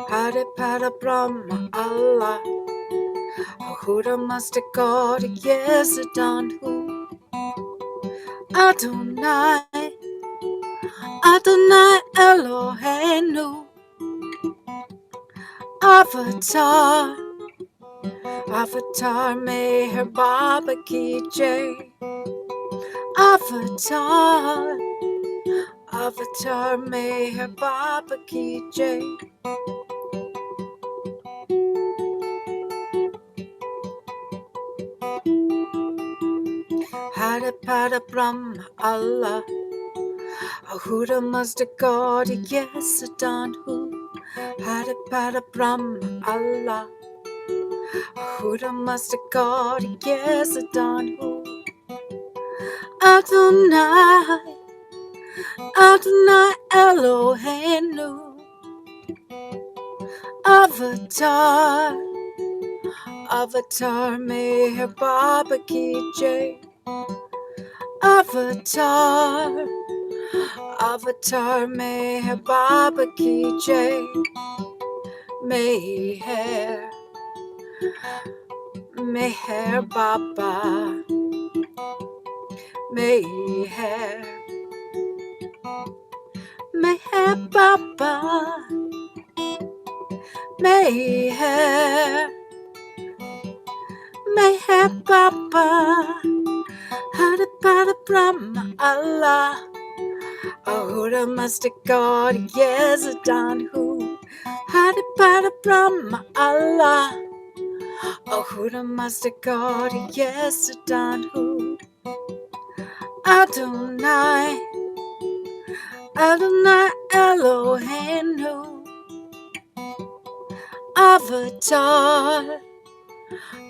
S1: Hare Para Brahma Allah, Ahura Mazda God, yes, Adon Hu. Adonai, Adonai Eloheinu, Avatar, Avatar Meher Baba Ki Jai. Avatar, Avatar Meher Baba Ki Jai. Hare Pada Brahma Allah, Ahura Mazda God, yes, Adon Hu. Hare Pada Brahma Allah, Ahura Mazda God, yes, Adon Hu. Adonai, Adonai Eloheinu, Avatar, Avatar Meher Baba Ki Jai. Avatar, Avatar Meher Baba Ki Jai. Meher, Meher Baba, Meher, Meher Baba, Meher, Meher Baba. Hare Pada Brahma Allah, Ahura Mazda God, yes, Adon Hu. Hare Pada Brahma Allah, Ahura Mazda God, yes, Adon Hu. Adonai, Adonai Eloheinu, Avatar,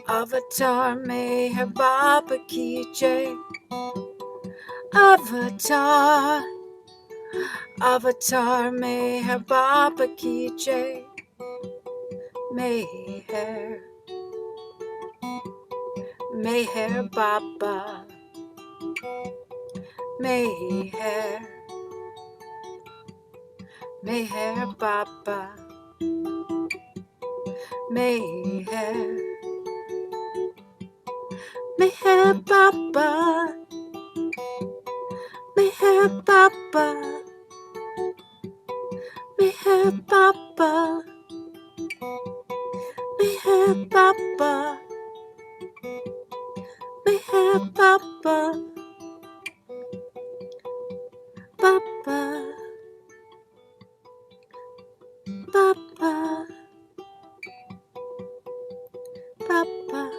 S1: Avatar Meher Baba Ki Jai. Avatar, Avatar Meher Baba Ki Jai. Meher, Meher Baba, Meher, Meher Baba, Meher, Meher Baba, Meher Baba, Meher Baba, Meher Baba, Meher Baba, Baba, Baba, Baba.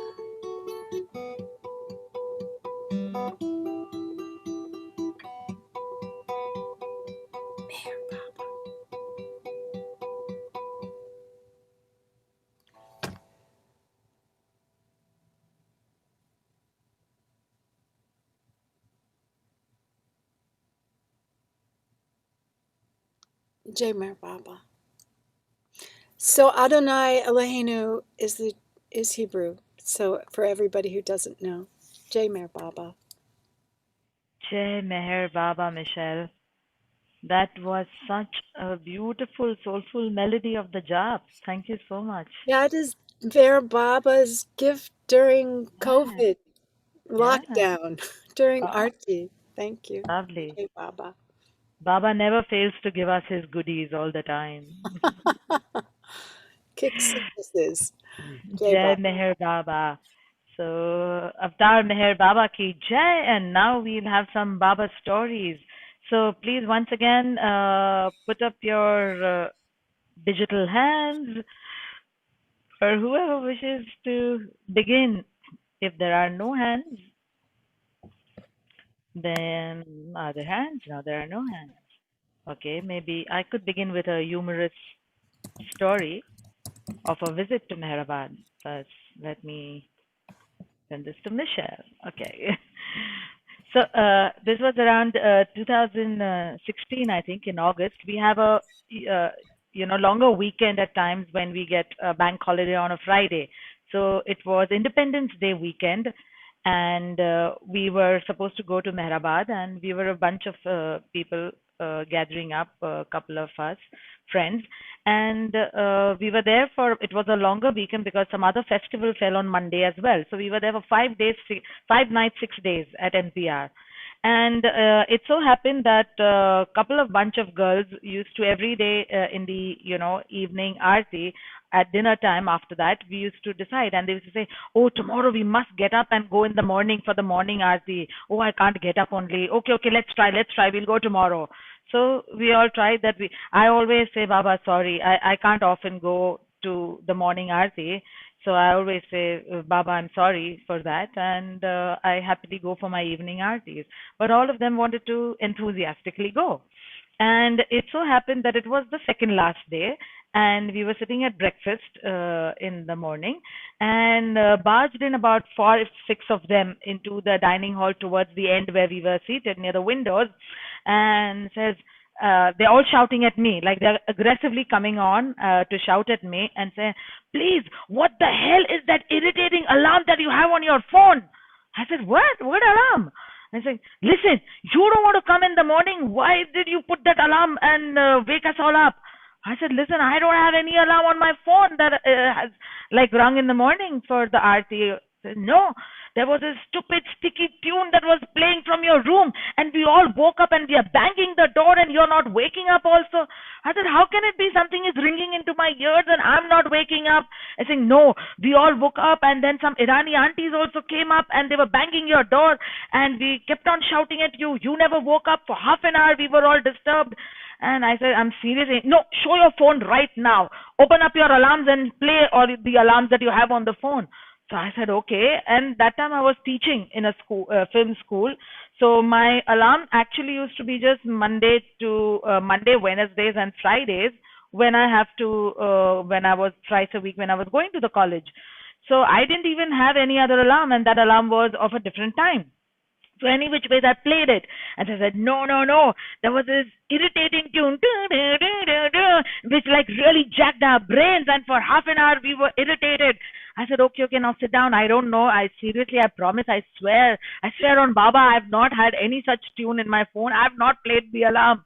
S1: Jai Mer Baba. So Adonai Eloheinu is Hebrew. So for everybody who doesn't know, Jai Mer Baba.
S3: Jai Meher Baba, Michelle. That was such a beautiful, soulful melody of the jap. Thank you so much.
S1: That is Ver Baba's gift during COVID
S3: Yeah.
S1: lockdown, during
S3: Uh,
S1: Arti.
S16: Thank you.
S3: Lovely.
S16: Hey, Baba.
S3: Baba never fails to give us his goodies all the time.
S16: Kick sicknesses. Jai
S3: Jai
S16: Baba.
S3: Meher Baba. So, Avatar Meher Baba ki Jai, and now we'll have some Baba stories. So, please, once again, put up your digital hands for whoever wishes to begin. If there are no hands, then are there hands? No, there are no hands. Okay, maybe I could begin with a humorous story of a visit to Mehrabad. First, let me send this to Michelle. Okay. So this was around 2016, I think, in August. We have a longer weekend at times when we get a bank holiday on a Friday. So it was Independence Day weekend, and we were supposed to go to Mehrabad, and we were a bunch of people gathering up, a couple of us friends, and we were there for, it was a longer weekend because some other festival fell on Monday as well. So we were there for 5 days, 5 nights, 6 days at NPR. And it so happened that a couple of bunch of girls used to every day in the evening Arti at dinner time. After that, we used to decide, and they used to say, "Oh, tomorrow we must get up and go in the morning for the morning Arti." "Oh, I can't get up only." "Okay, okay, let's try. We'll go tomorrow." So we all tried that. I always say, "Baba, sorry, I can't often go to the morning Arti." So I always say, "Baba, I'm sorry for that," and I happily go for my evening Artis. But all of them wanted to enthusiastically go. And it so happened that it was the second last day, and we were sitting at breakfast in the morning, and barged in about 4, 6 of them into the dining hall towards the end where we were seated near the windows, and says, they're all shouting at me, like they're aggressively coming on to shout at me and say, "Please, what the hell is that irritating alarm that you have on your phone?" I said, "What? What alarm?" I said, "Listen, you don't want to come in the morning. Why did you put that alarm and wake us all up?" I said, "Listen, I don't have any alarm on my phone that has like rung in the morning for the Arti." Said, "No, there was a stupid sticky tune that was playing from your room, and we all woke up and we are banging the door and you're not waking up also." I said, "How can it be something is ringing into my ears and I'm not waking up?" I said, "No, we all woke up, and then some Irani aunties also came up and they were banging your door and we kept on shouting at you. You never woke up for half an hour. We were all disturbed." And I said, "I'm serious." "No, show your phone right now. Open up your alarms and play all the alarms that you have on the phone." So I said, "Okay." And that time I was teaching in a school, film school. So my alarm actually used to be just Monday, Wednesdays, and Fridays when I have to, when I was twice a week when I was going to the college. So I didn't even have any other alarm, and that alarm was of a different time. So any which ways I played it. And I said, "No, no, no." There was this irritating tune, which like really jacked our brains. And for half an hour we were irritated. I said, "Okay, okay, now sit down. I don't know. I seriously, I promise, I swear on Baba, I've not had any such tune in my phone. I've not played the alarm."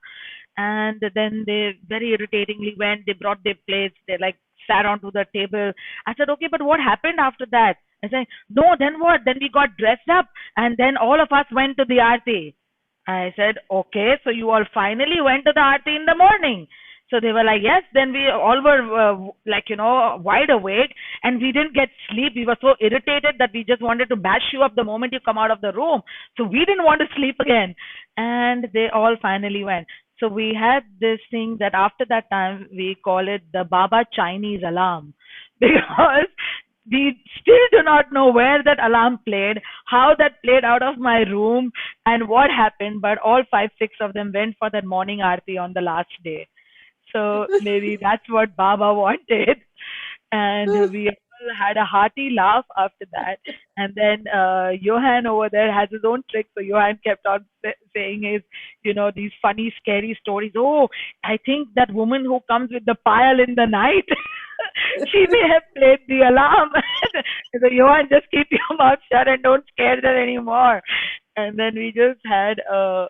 S3: And then they very irritatingly went, they brought their plates, they like sat onto the table. I said, "Okay, but what happened after that?" I said, "No, then what? Then we got dressed up and then all of us went to the Arti." I said, "Okay, so you all finally went to the Arti in the morning." So they were like, "Yes." Then we all were wide awake, and we didn't get sleep. We were so irritated that we just wanted to bash you up the moment you come out of the room. So we didn't want to sleep again. And they all finally went. So we had this thing that after that time, we call it the Baba Chinese alarm because we still do not know where that alarm played, how that played out of my room, and what happened. But all 5, 6 of them went for that morning Arti on the last day. So maybe that's what Baba wanted. And we all had a hearty laugh after that. And then Johan over there has his own trick. So Johan kept on saying these funny, scary stories. "Oh, I think that woman who comes with the pile in the night, she may have played the alarm." So Johan, just keep your mouth shut and don't scare her anymore. And then we just had a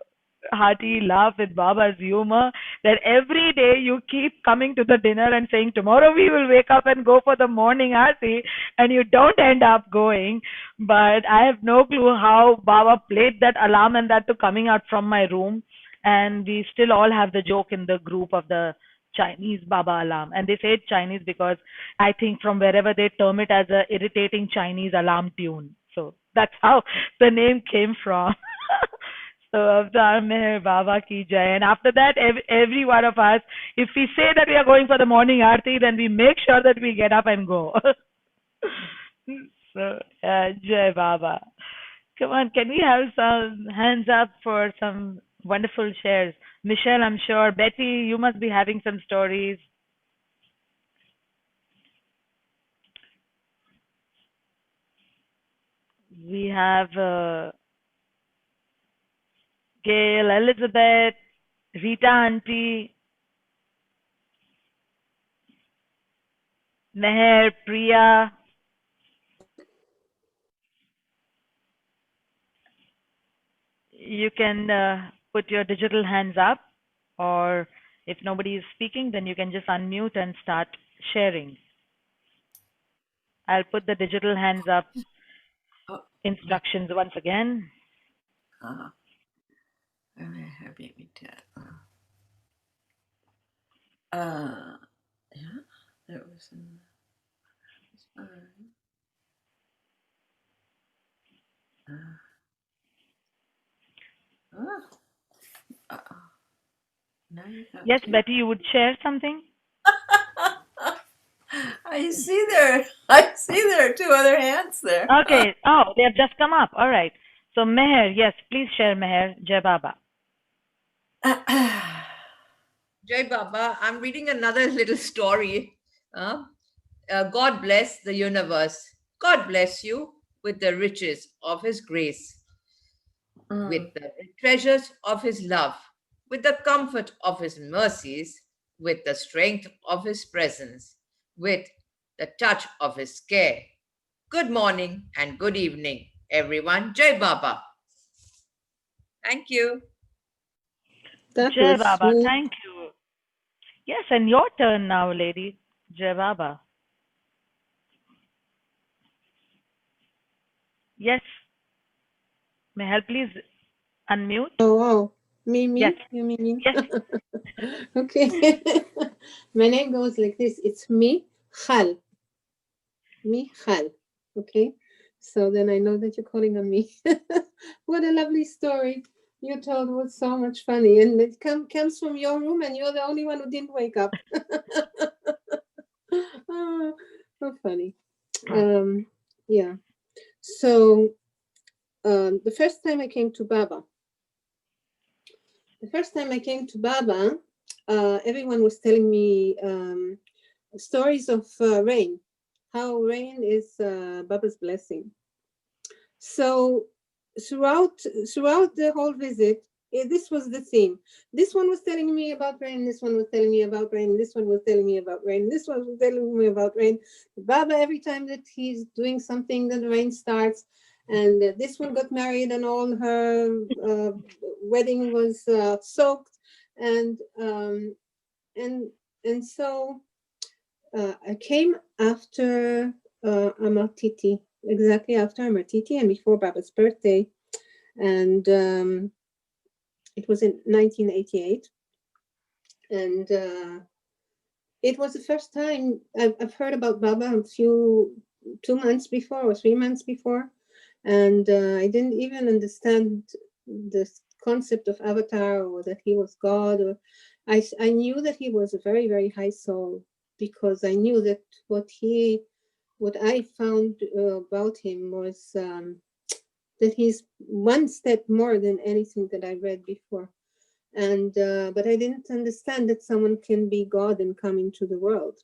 S3: hearty laugh with Baba's humor. that every day you keep coming to the dinner and saying, tomorrow we will wake up and go for the morning Arti, and you don't end up going. But I have no clue how Baba played that alarm and that to coming out from my room. And we still all have the joke in the group of the Chinese Baba alarm. And they say it's Chinese because I think from wherever they term it as a irritating Chinese alarm tune. So that's how the name came from. So Avtar Meher Baba ki jai. And after that, every one of us, if we say that we are going for the morning Arti, then we make sure that we get up and go. So Jai Baba. Come on, can we have some hands up for some wonderful shares? Michelle, I'm sure. Betty, you must be having some stories. We have Gail, Elizabeth, Rita Auntie, Meher, Priya. You can put your digital hands up, or if nobody is speaking, then you can just unmute and start sharing. I'll put the digital hands up instructions once again.
S14: Yeah, that was now you have
S3: Yes,
S14: to.
S3: Betty, you would share something?
S14: I see there are two other hands there.
S3: Okay. Oh, they have just come up. All right. So Meher, yes, please share Meher. Jai Baba.
S4: Jai Baba, I'm reading another little story. God bless the universe. God bless you with the riches of His grace, with the treasures of His love, with the comfort of His mercies, with the strength of His presence, with the touch of His care. Good morning and good evening, everyone. Jai Baba. Thank you.
S13: That
S3: Jai
S13: was
S3: Baba,
S13: sweet.
S3: thank you. Yes, and your turn now, lady. Jai Baba. Yes. Meher, please unmute.
S13: Oh, wow. Me?
S3: Yes.
S13: You mean me?
S3: Yes.
S13: Okay. My name goes like this. It's Michal. Michal. Okay. So then I know that you're calling on me. What a lovely story you told. Was so much funny. And it comes from your room, and you're the only one who didn't wake up. Oh, so funny. Yeah. So the first time I came to Baba, everyone was telling me stories of rain, how rain is Baba's blessing. So throughout the whole visit, this was the theme. This one was telling me about rain, this one was telling me about rain, this one was telling me about rain, this one was telling me about rain. Baba, every time that he's doing something, then the rain starts. And this one got married and all her wedding was soaked. And so I came after Amartiti, exactly after Amartiti and before Baba's birthday. And it was in 1988. And it was the first time I've heard about Baba 2 months before or 3 months before. And I didn't even understand the concept of avatar or that he was God. Or I knew that he was a very, very high soul, because I knew that what I found about him was that he's one step more than anything that I read before. And but I didn't understand that someone can be God and come into the world.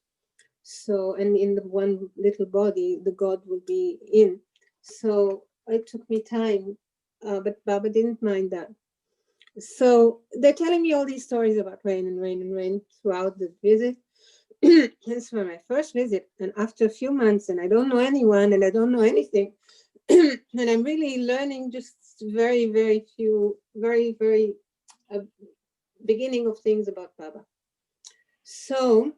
S13: So, and in the one little body, the God will be in. So it took me time, but Baba didn't mind that. So they're telling me all these stories about rain and rain and rain throughout the visit. This was my first visit, and after a few months, and I don't know anyone, and I don't know anything, and I'm really learning just very, very few, very, very beginning of things about Baba. So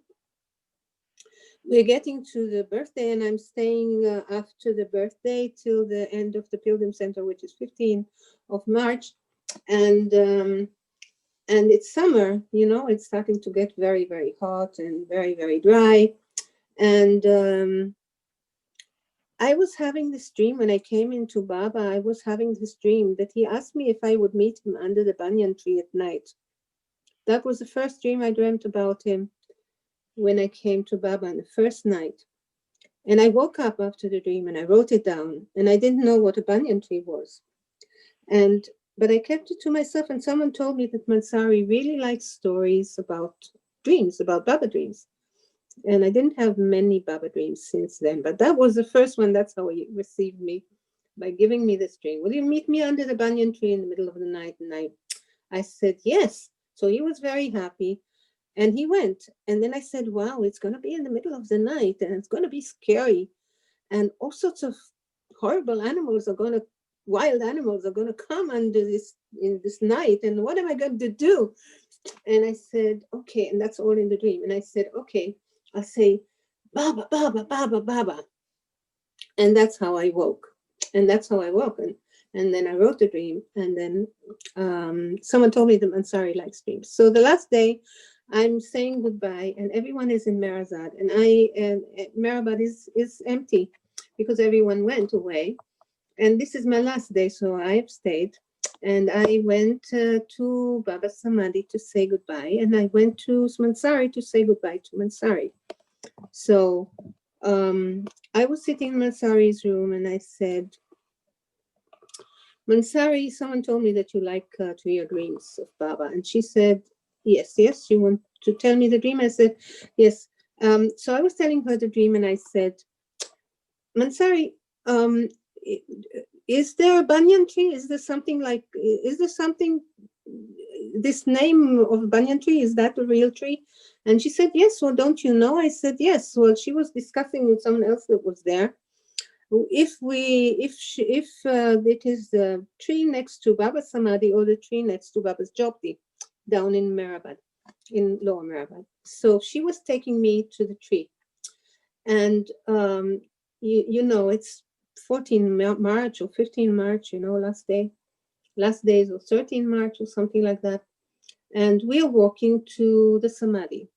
S13: we're getting to the birthday, and I'm staying after the birthday till the end of the Pilgrim Center, which is 15th of March. And it's summer, you know, it's starting to get very, very hot and very, very dry. And I was having this dream when I came into Baba. I was having this dream that he asked me if I would meet him under the banyan tree at night. That was the first dream I dreamt about him when I came to Baba on the first night. And I woke up after the dream and I wrote it down, and I didn't know what a banyan tree was. But I kept it to myself, and someone told me that Mansari really likes stories about dreams, about Baba dreams. And I didn't have many Baba dreams since then, but that was the first one. That's how he received me, by giving me this dream. Will you meet me under the banyan tree in the middle of the night? And I said, yes. So he was very happy. And he went. And then I said, wow, it's going to be in the middle of the night and it's going to be scary. And all sorts of horrible animals are going to, wild animals are going to come under this, in this night. And what am I going to do? And I said, okay. And that's all in the dream. And I said, okay, I'll say, Baba, Baba, Baba, Baba. And that's how I woke. And that's how I woke. And then I wrote the dream. And then someone told me that Mansari likes dreams. So the last day, I'm saying goodbye, and everyone is in Merazad, and Mehrabad is empty because everyone went away. And this is my last day, so I've stayed. And I went to Baba Samadhi to say goodbye, and I went to Mansari to say goodbye to Mansari. So I was sitting in Mansari's room, and I said, Mansari, someone told me that you like to hear dreams of Baba. And she said, yes, you want to tell me the dream? I said, yes. So I was telling her the dream, and I said, Mansari, is there a banyan tree? Is there something, this name of banyan tree, is that a real tree? And she said, yes. Well, don't you know? I said, yes. Well, she was discussing with someone else that was there. If it is the tree next to Baba Samadhi or the tree next to Baba's Jopti down in Mehrabad, in Lower Mehrabad. So she was taking me to the tree. And, you know, it's 14 March or 15 March, you know, last days of 13 March or something like that. And we are walking to the Samadhi.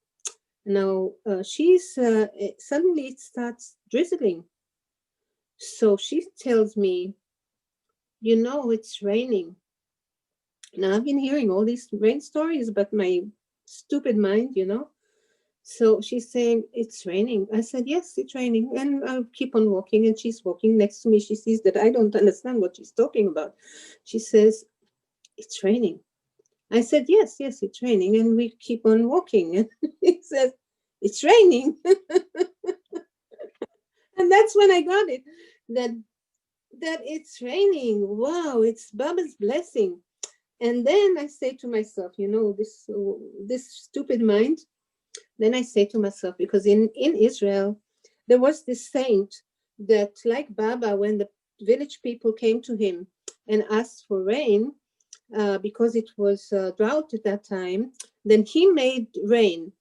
S13: Now, suddenly it starts drizzling. So she tells me, you know, it's raining. Now, I've been hearing all these rain stories, but my stupid mind, you know. So she's saying, it's raining. I said, yes, it's raining. And I'll keep on walking. And she's walking next to me. She sees that I don't understand what she's talking about. She says, it's raining. I said, yes, it's raining. And we keep on walking. And he says, it's raining. And that's when I got it, that it's raining. Wow, it's Baba's blessing. And then I say to myself, you know, this stupid mind. Then I say to myself, because in Israel, there was this saint that, like Baba, when the village people came to him and asked for rain, because it was drought at that time, then he made rain.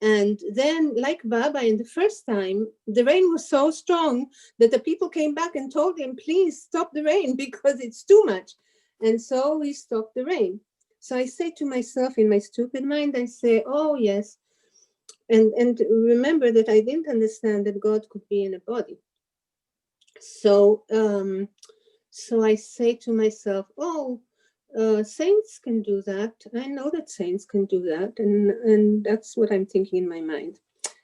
S13: And then, like Baba, in the first time, the rain was so strong that the people came back and told him, please stop the rain because it's too much. And so we stopped the rain. So I say to myself, in my stupid mind, I say, oh, yes. And remember that I didn't understand that God could be in a body. So I say to myself, oh, saints can do that. I know that saints can do that. And that's what I'm thinking in my mind.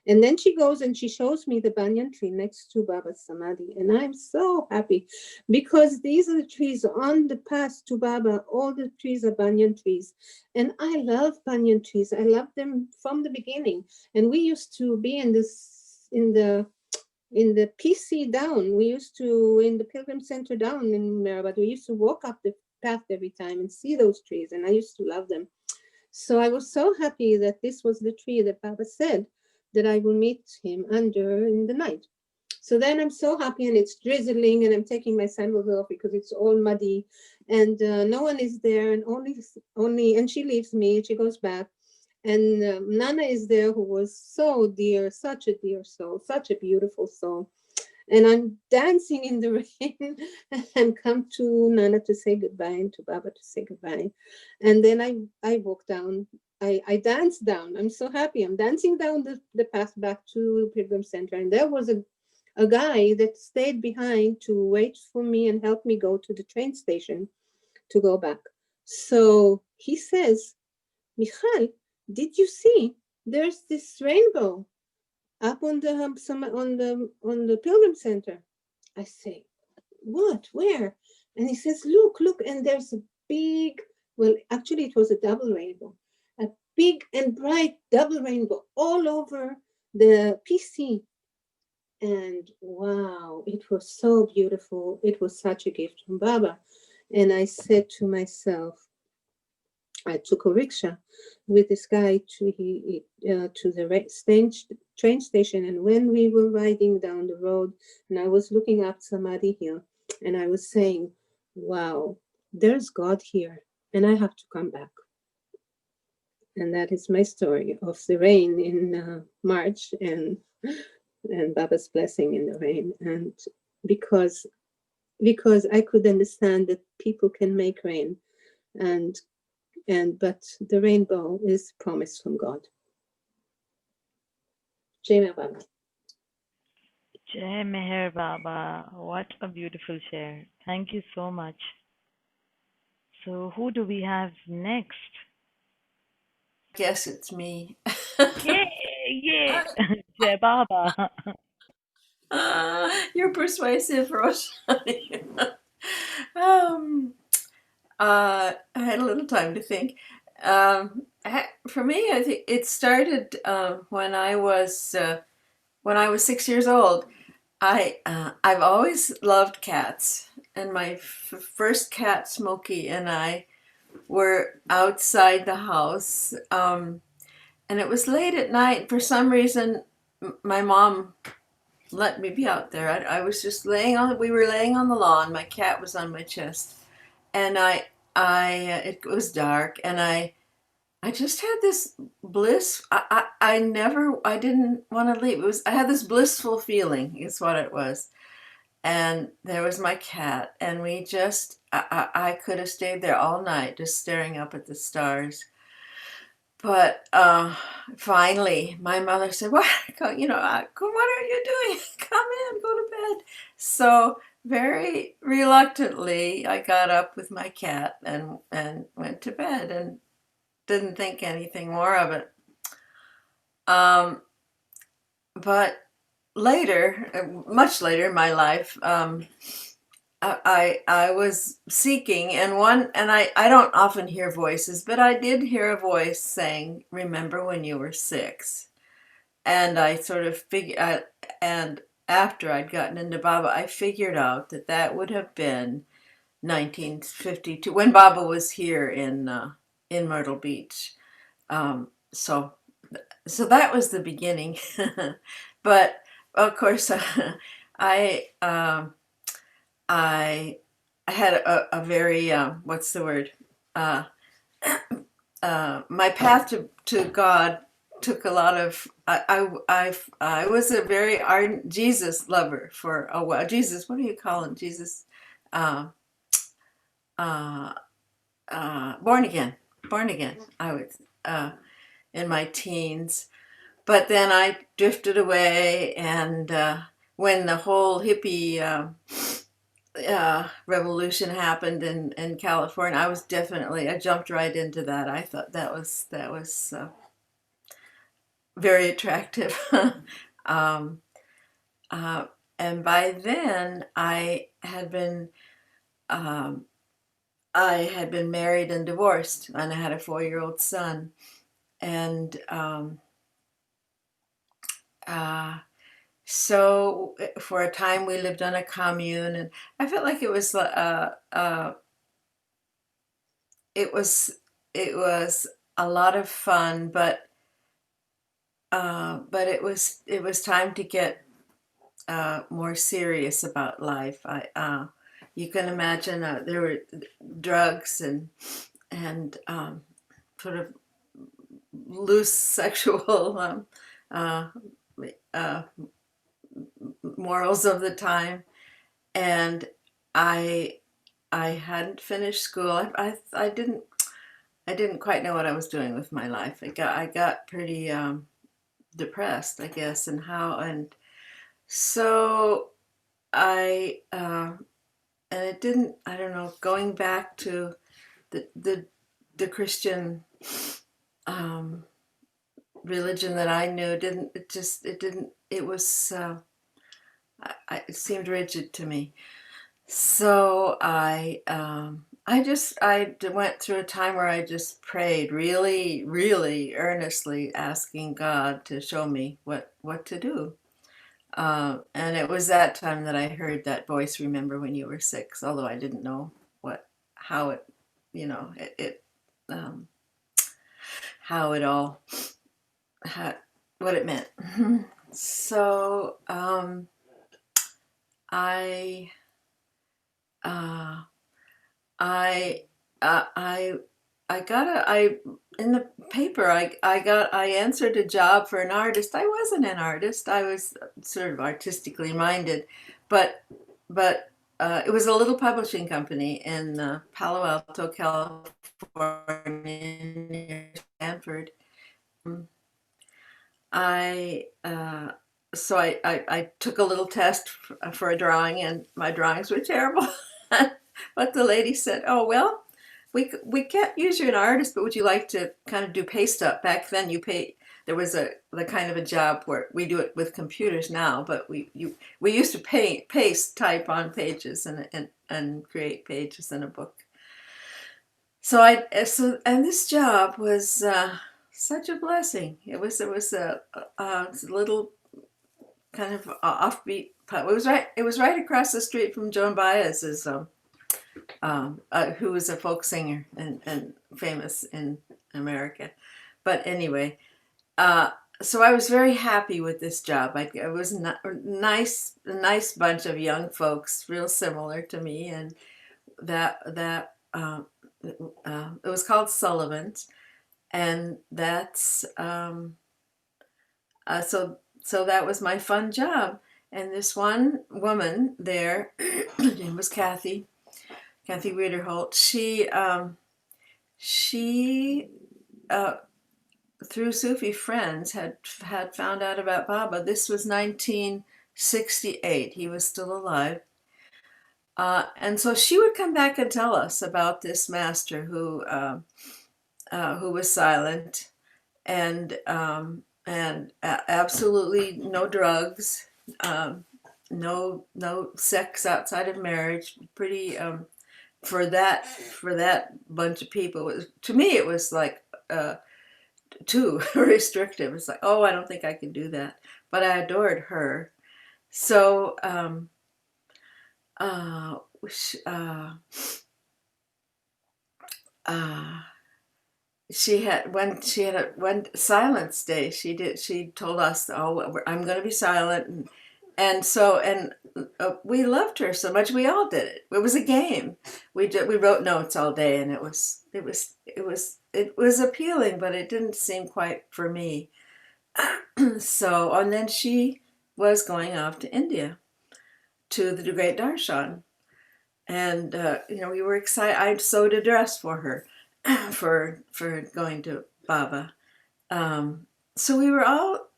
S13: And then she goes and she shows me the banyan tree next to Baba's Samadhi. And I'm so happy because these are the trees on the path to Baba. All the trees are banyan trees. And I love banyan trees. I love them from the beginning. And we used to be in the PC down. We used to, in the Pilgrim Center down in Mehrabad, we used to walk up the path every time and see those trees. And I used to love them. So I was so happy that this was the tree that Baba said that I will meet him under in the night. So then I'm so happy, and it's drizzling, and I'm taking my sandals off because it's all muddy, and no one is there, and and she leaves me. She goes back, and Nana is there, who was so dear, such a dear soul, such a beautiful soul. And I'm dancing in the rain and come to Nana to say goodbye and to Baba to say goodbye. And then I walk down, I dance down. I'm so happy. I'm dancing down the path back to Pilgrim Center. And there was a guy that stayed behind to wait for me and help me go to the train station to go back. So he says, Michal, did you see? There's this rainbow up on the Pilgrim Center. I say, what? Where? And he says, look, and there's a big, well, actually it was a double rainbow, a big and bright double rainbow all over the PC. And wow, it was so beautiful. It was such a gift from Baba. And I said to myself, I took a rickshaw with this guy to the train station. And when we were riding down the road, and I was looking up Samadhi Hill, and I was saying, wow, there's God here, and I have to come back. And that is my story of the rain in March and Baba's blessing in the rain. And because I could understand that people can make rain, but the rainbow is promise from God. Jai Meher Baba.
S3: Jai Meher Baba. What a beautiful share. Thank you so much. So who do we have next?
S14: Guess it's me.
S3: Yeah. Jai Baba.
S14: You're persuasive, Roshani. I had a little time to think. For me, I think it started when I was 6 years old. I've always loved cats, and my first cat, Smokey, and I were outside the house, and it was late at night. For some reason, my mom let me be out there. I was just we were laying on the lawn. My cat was on my chest, and it was dark, and I just had this bliss. I didn't want to leave. I had this blissful feeling, is what it was. And there was my cat, and I could have stayed there all night just staring up at the stars. But finally, my mother said, what are you doing? Come in, go to bed. So very reluctantly, I got up with my cat and went to bed and didn't think anything more of it. But later, much later in my life, I was seeking, and I don't often hear voices, but I did hear a voice saying, remember when you were 6. And I sort of and after I'd gotten into Baba, I figured out that would have been 1952, when Baba was here in Myrtle Beach. So that was the beginning. But of course, I had a very what's the word? My path to God took a lot of. I was a very ardent Jesus lover for a while. Jesus, what do you call him? Jesus, born again. I was in my teens. But then I drifted away, and when the whole hippie revolution happened in California, I jumped right into that. I thought that was very attractive. And by then I had been married and divorced, and I had a 4-year-old son, and so for a time we lived on a commune, and I felt like it was a lot of fun, but it was time to get more serious about life. You can imagine there were drugs and sort of loose sexual morals of the time, and I hadn't finished school. I didn't quite know what I was doing with my life. I got pretty depressed, I guess, and so and it didn't. I don't know. Going back to the Christian religion that I knew it was it seemed rigid to me. So I went through a time where I just prayed really, really earnestly, asking God to show me what to do. And it was that time that I heard that voice, "Remember when you were 6," although I didn't know how it how it all what it meant. So I in the paper I answered a job for an artist. I wasn't an artist. I was sort of artistically minded, but it was a little publishing company in Palo Alto, California, near Stanford. So I took a little test for a drawing, and my drawings were terrible. But the lady said, "Oh, well, we can't use you as an artist, but would you like to kind of do paste up?" Back then, there was the kind of a job where we do it with computers now, but we used to paste type on pages and create pages in a book. So this job was such a blessing. It was a little kind of offbeat. It was right across the street from Joan Baez's, who was a folk singer and famous in America. But anyway, so I was very happy with this job. It was a nice bunch of young folks, real similar to me, and it was called Sullivan's, and that's so that was my fun job. And this one woman there, her name was Kathy Wiederholt. She through Sufi friends had found out about Baba. This was 1968. He was still alive. And so she would come back and tell us about this master who was silent and absolutely no drugs, no sex outside of marriage. Pretty for that bunch of people. To me, it was like too restrictive. It's like, oh, I don't think I can do that. But I adored her. So she had one silence day. She told us, "Oh, I'm going to be silent," and we loved her so much. We all did it. It was a game. We wrote notes all day, and it was appealing, but it didn't seem quite for me. So, and then she was going off to India, to the great Darshan, and we were excited. I sewed a dress for her for going to Baba. So we were all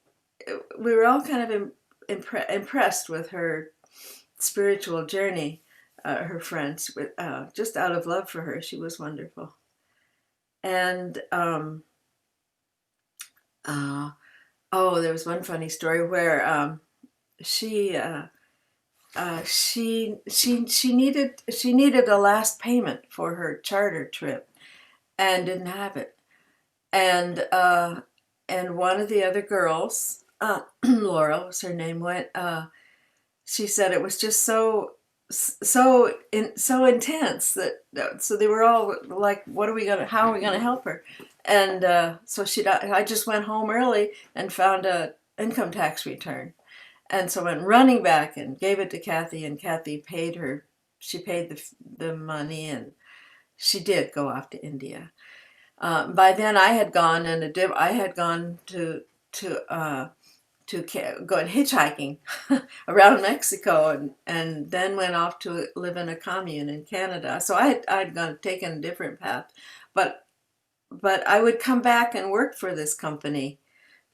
S14: kind of impressed with her spiritual journey. Her friends, just out of love for her, she was wonderful. And there was one funny story where she needed a last payment for her charter trip and didn't have it. And one of the other girls, Laura was her name, she said it was just so intense that so they were all like, how are we gonna help her? And so I just went home early and found a income tax return And so I went running back and gave it to Kathy, and Kathy paid her. She paid the money, and she did go off to India. By then, I had gone to go hitchhiking around Mexico, and then went off to live in a commune in Canada. So I'd taken a different path, but I would come back and work for this company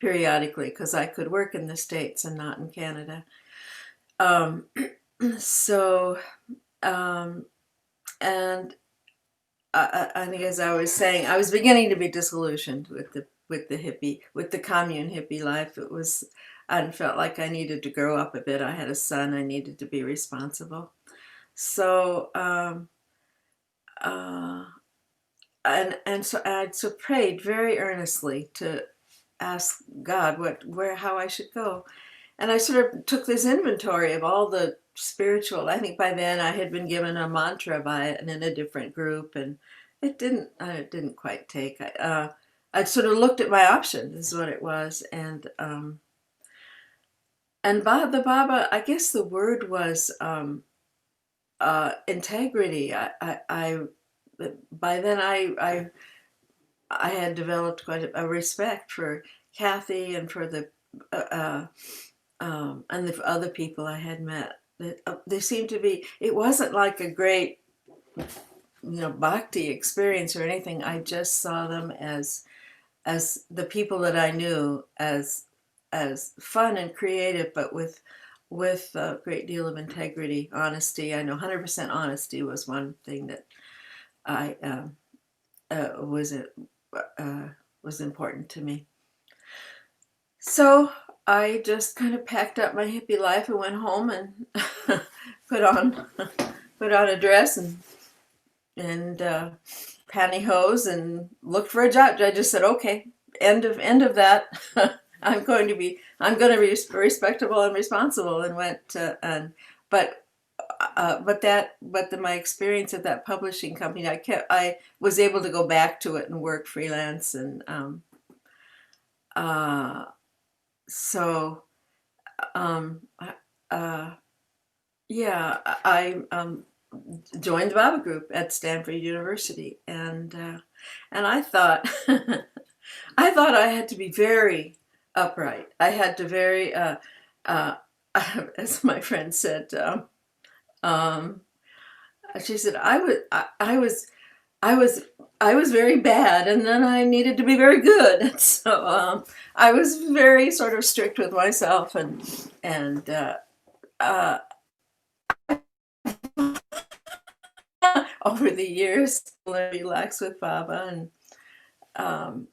S14: periodically because I could work in the States and not in Canada. So and I think, as I was saying, I was beginning to be disillusioned with the commune hippie life. I felt like I needed to grow up a bit. I had a son. I needed to be responsible. So so I prayed very earnestly to ask God how I should go. And I sort of took this inventory of all the spiritual. I think by then I had been given a mantra in a different group, and it didn't quite take. I sort of looked at my options, is what it was, and the Baba. I guess the word was integrity. By then I had developed quite a respect for Kathy and for the and the other people I had met. They seemed to be. It wasn't like a great, bhakti experience or anything. I just saw them as the people that I knew as fun and creative, but with a great deal of integrity, honesty. I know 100% honesty was one thing that I was important to me. So I just kind of packed up my hippie life and went home and put on a dress and pantyhose and looked for a job. I just said, okay, end of that. I'm going to be respectable and responsible, and went my experience at that publishing company, I was able to go back to it and work freelance, and I joined the Baba group at Stanford University, and I thought I thought I had to be very upright. I had to very as my friend said, she said I was very bad, and then I needed to be very good. And so I was very sort of strict with myself, and over the years, I relaxed with Baba, and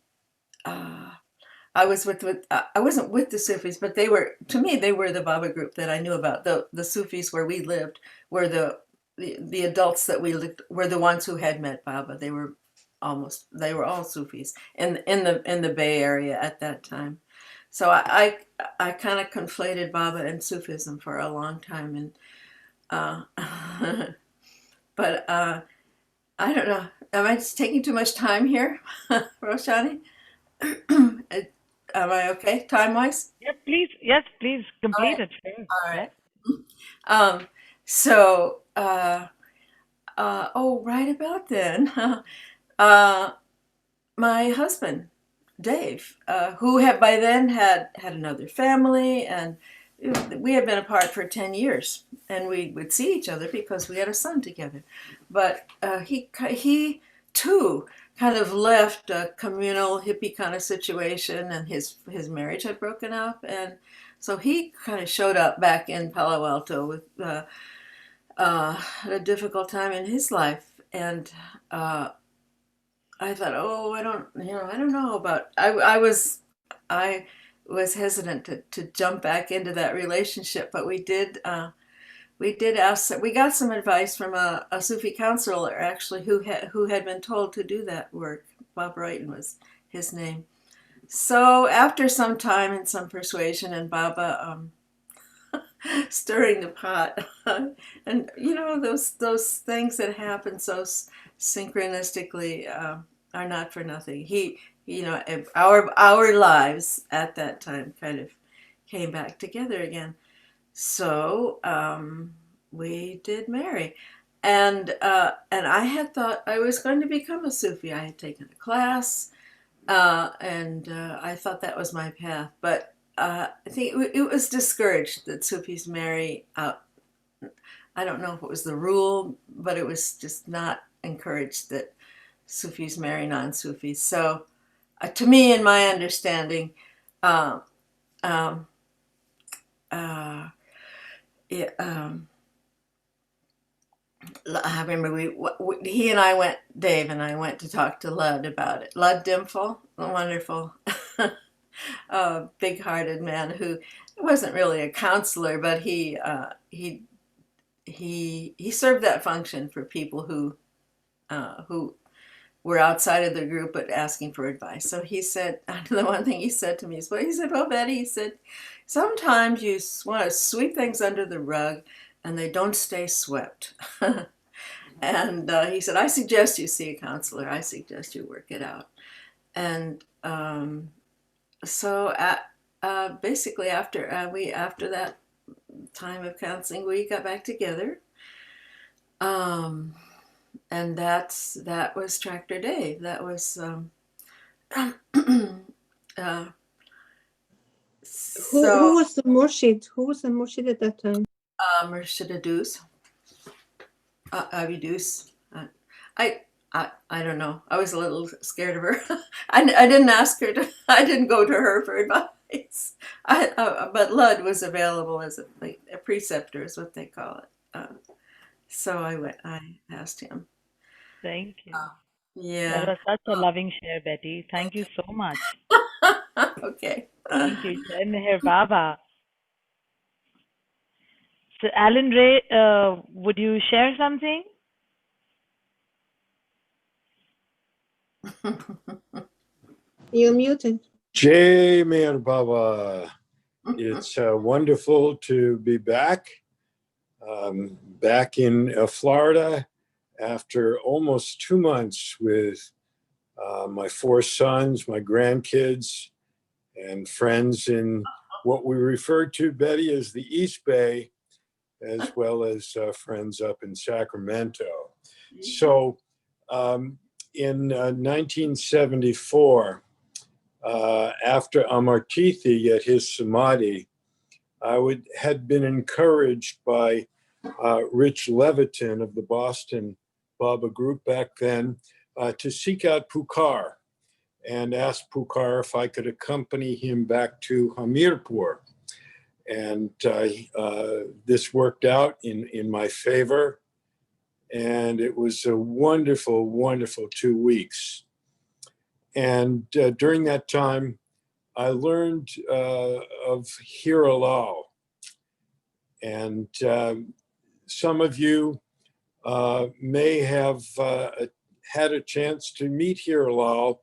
S14: I wasn't with the Sufis, but to me they were the Baba group that I knew about. The Sufis where we lived were the adults that we lived, were the ones who had met Baba. They were all Sufis in the Bay Area at that time. So I kind of conflated Baba and Sufism for a long time, and but I don't know. Am I just taking too much time here, Roshani? Am I okay time-wise?
S3: Yes, please complete it. Sure.
S14: All right. So, right about then, my husband, Dave, who had by then had another family, and we had been apart for 10 years, and we would see each other because we had a son together. But he too kind of left a communal hippie kind of situation, and his marriage had broken up, and so he kind of showed up back in Palo Alto with a difficult time in his life, and I thought, I don't know about. I was hesitant to jump back into that relationship, but we did ask. We got some advice from a Sufi counselor, actually, who had been told to do that work. Bob Brighton was his name. So after some time and some persuasion, and Baba stirring the pot, and those things that happen so synchronistically are not for nothing. Our lives at that time kind of came back together again. So we did marry. And I had thought I was going to become a Sufi. I had taken a class, and I thought that was my path. But I think it was discouraged that Sufis marry out. I don't know if it was the rule, but it was just not encouraged that Sufis marry non-Sufis. So to me, in my understanding, um, um, yeah, I remember he and I went, Dave and I went to talk to Lud about it. Lud Dimple, a wonderful, big-hearted man who wasn't really a counselor, but he served that function for people who were outside of the group but asking for advice. So he said, the one thing he said to me is, well, he said, well, Betty, he said, sometimes you want to sweep things under the rug and they don't stay swept. And he said, I suggest you see a counselor. I suggest you work it out. And so basically after that time of counseling, we got back together. And that was Tractor Dave. That was
S13: Who was the Murshid? Who was the Murshid at that time?
S14: Murshid Adus. Abidus. I don't know. I was a little scared of her. I didn't ask her to. I didn't go to her for advice. But Lud was available as a preceptor, is what they call it. So I asked him.
S3: Thank you.
S14: Yeah.
S3: That was such a loving share, Betty. Thank you so much.
S14: Okay.
S3: Thank you. Jai Meher Baba. So, Alan Ray, would you share something?
S13: You're muted.
S17: Jai Meher Baba. It's wonderful to be back in Florida after almost 2 months with my 4 sons, my grandkids, and friends in what we refer to, Betty, as the East Bay, as well as friends up in Sacramento. So in 1974, after Amartithi at his Samadhi, I had been encouraged by Rich Levitin of the Boston Baba group back then to seek out Pukar and ask Pukar if I could accompany him back to Hamirpur. And this worked out in my favor. And it was a wonderful, wonderful 2 weeks. And during that time, I learned of Hiralal. And some of you may have had a chance to meet Hiralal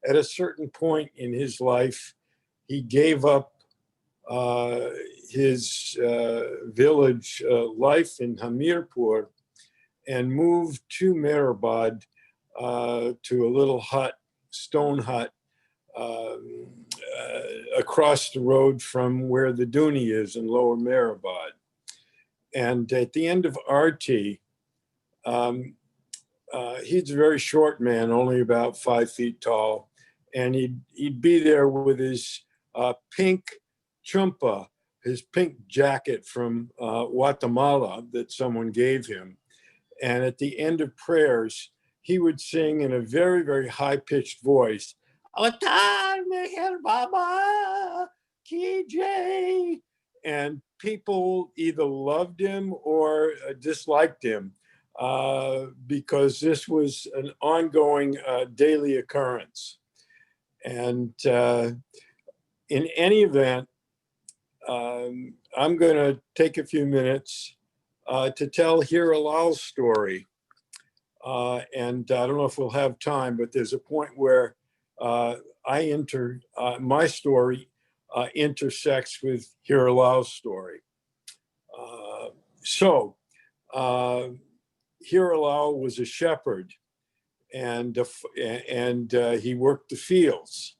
S17: at a certain point in his life. He gave up his village life in Hamirpur and moved to Mehrabad to a little hut, stone hut, across the road from where the Duni is in Lower Mehrabad. And at the end of Arti, he's a very short man, only about 5 feet tall, and he'd be there with his pink chumpa, his pink jacket from Guatemala that someone gave him. And at the end of prayers, he would sing in a very, very high-pitched voice, Avatar Meher Baba Ki Jai. And people either loved him or disliked him because this was an ongoing daily occurrence. And in any event, I'm going to take a few minutes to tell Hiralal's story. And I don't know if we'll have time, but there's a point where my story intersects with Hiralal's story. So Hirilal was a shepherd, and he worked the fields.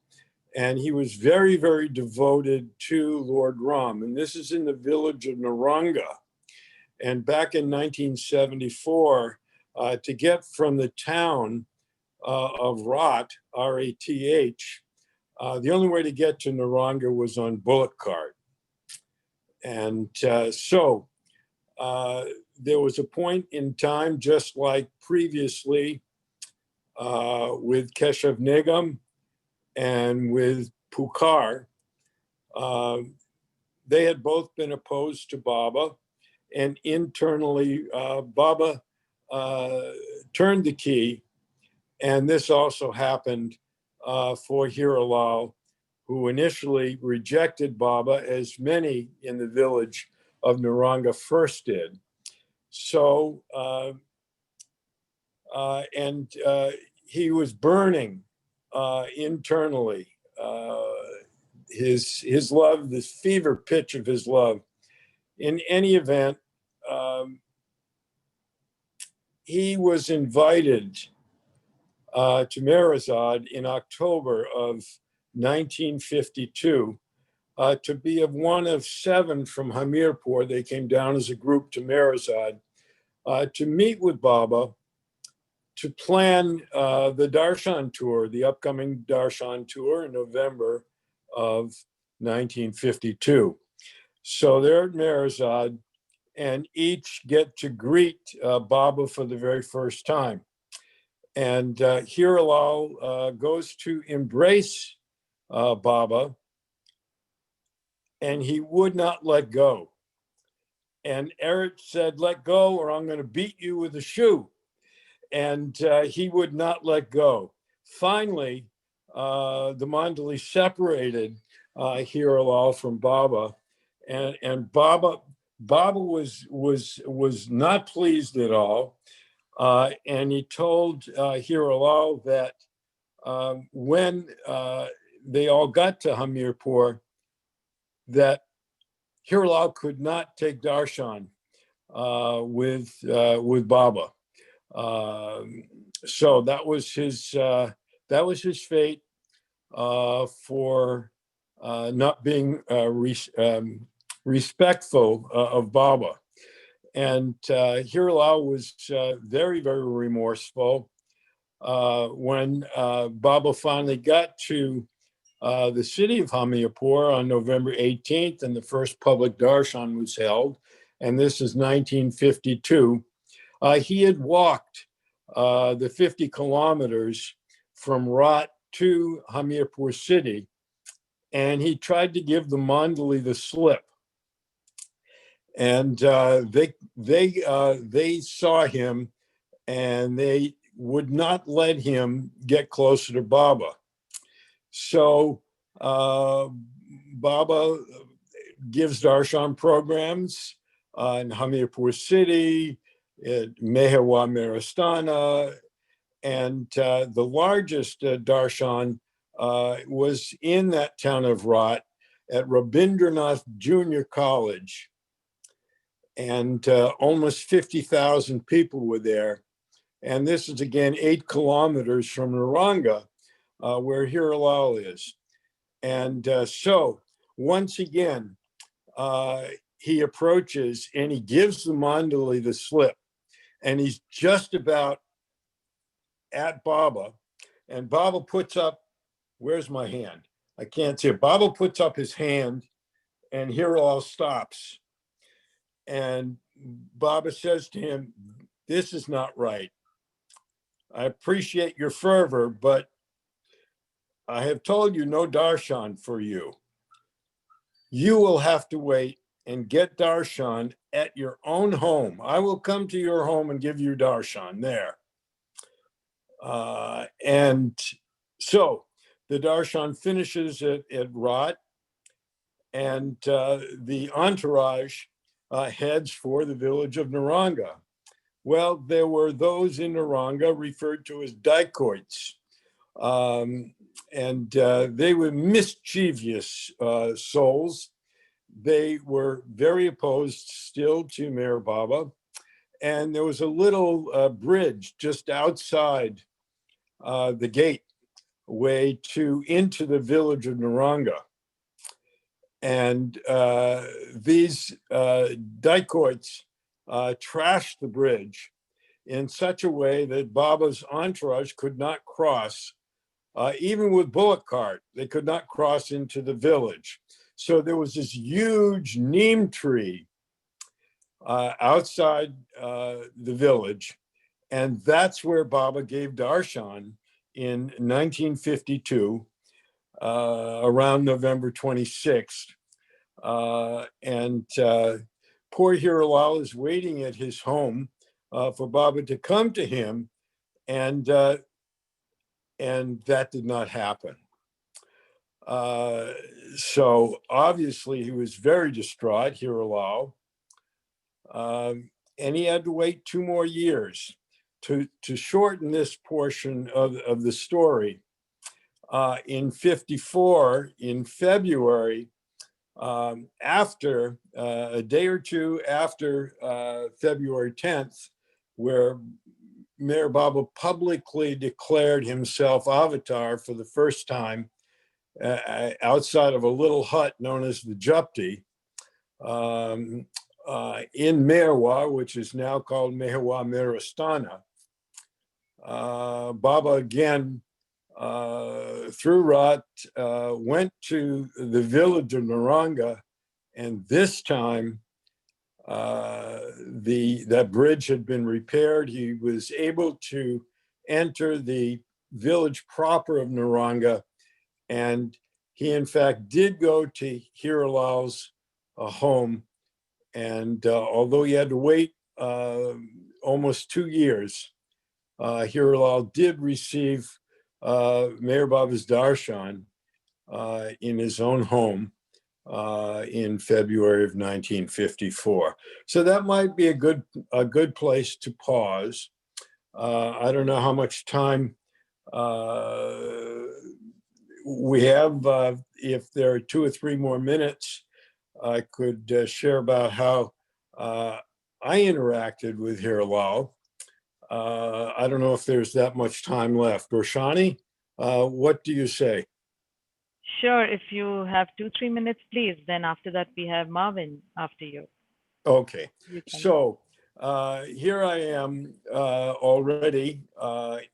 S17: And he was very, very devoted to Lord Ram. And this is in the village of Naranga. And back in 1974, to get from the town of Rath, R-A-T-H, the only way to get to Naranga was on bullock cart. And so there was a point in time, just like previously with Keshav Nigam and with Pukar, they had both been opposed to Baba, and internally Baba turned the key, and this also happened for Hiralal, who initially rejected Baba, as many in the village of Naranga first did. So, he was burning internally. His love, this fever pitch of his love. In any event, he was invited to Merazad in October of 1952 to be of one of 7 from Hamirpur. They came down as a group to Merazad to meet with Baba, to plan the Darshan tour, the upcoming Darshan tour in November of 1952. So they're at Merazad, and each get to greet Baba for the very first time. And Hiralal goes to embrace Baba, and he would not let go. And Eric said, "Let go, or I'm going to beat you with a shoe." And he would not let go. Finally, the Mandali separated Hiralal from Baba, and Baba was not pleased at all, and he told Hiralal that when they all got to Hamirpur, that Hiralal could not take darshan with Baba. So that was his fate for not being respectful of Baba. And Hiralal was very, very remorseful. When Baba finally got to the city of Hamirpur on November 18th, and the first public darshan was held, and this is 1952, he had walked the 50 kilometers from Rath to Hamirpur city, and he tried to give the Mandali the slip. And they saw him, and they would not let him get closer to Baba. So Baba gives darshan programs in Hamirpur city, at Mehewa Merastana, and the largest darshan was in that town of Rath at Rabindranath Junior College. And almost 50,000 people were there. And this is again 8 kilometers from Naranga, where Hiralal is. And so once again, he approaches and he gives the Mandali the slip. And he's just about at Baba. And Baba puts up, where's my hand? I can't see it. Baba puts up his hand, and Hiralal stops. And Baba says to him, "This is not right. I appreciate your fervor, but I have told you no darshan for you. You will have to wait and get darshan at your own home. I will come to your home and give you darshan there." And so the darshan finishes at Rath, and the entourage heads for the village of Naranga. Well, there were those in Naranga referred to as dacoits, and they were mischievous souls. They were very opposed still to Meher Baba, and there was a little bridge just outside the gate way into the village of Naranga. And these dacoits trashed the bridge in such a way that Baba's entourage could not cross. Even with bullock cart, they could not cross into the village. So there was this huge neem tree outside the village. And that's where Baba gave darshan in 1952, around November 26th. And poor Hiralal is waiting at his home for Baba to come to him. And that did not happen. So obviously he was very distraught, Hiralal. And he had to wait 2 more years. To shorten this portion of the story, in 54, in February, after a day or two after February 10th, where Meher Baba publicly declared himself avatar for the first time outside of a little hut known as the Japti, in Meherwa, which is now called Meherwa Merastana. Baba again, through Rat, went to the village of Naranga, and this time that bridge had been repaired. He was able to enter the village proper of Naranga, and he in fact did go to Hiralal's home. And although he had to wait almost 2 years, Hiralal did receive Meher Baba's darshan in his own home in February of 1954. So that might be a good place to pause. I don't know how much time we have. If there are 2 or 3 more minutes, I could share about how I interacted with Hiralal. I don't know if there's that much time left. Roshani, what do you say?
S3: Sure, if you have 2-3 minutes, please. Then after that, we have Marvin after you.
S17: Okay, so here I am already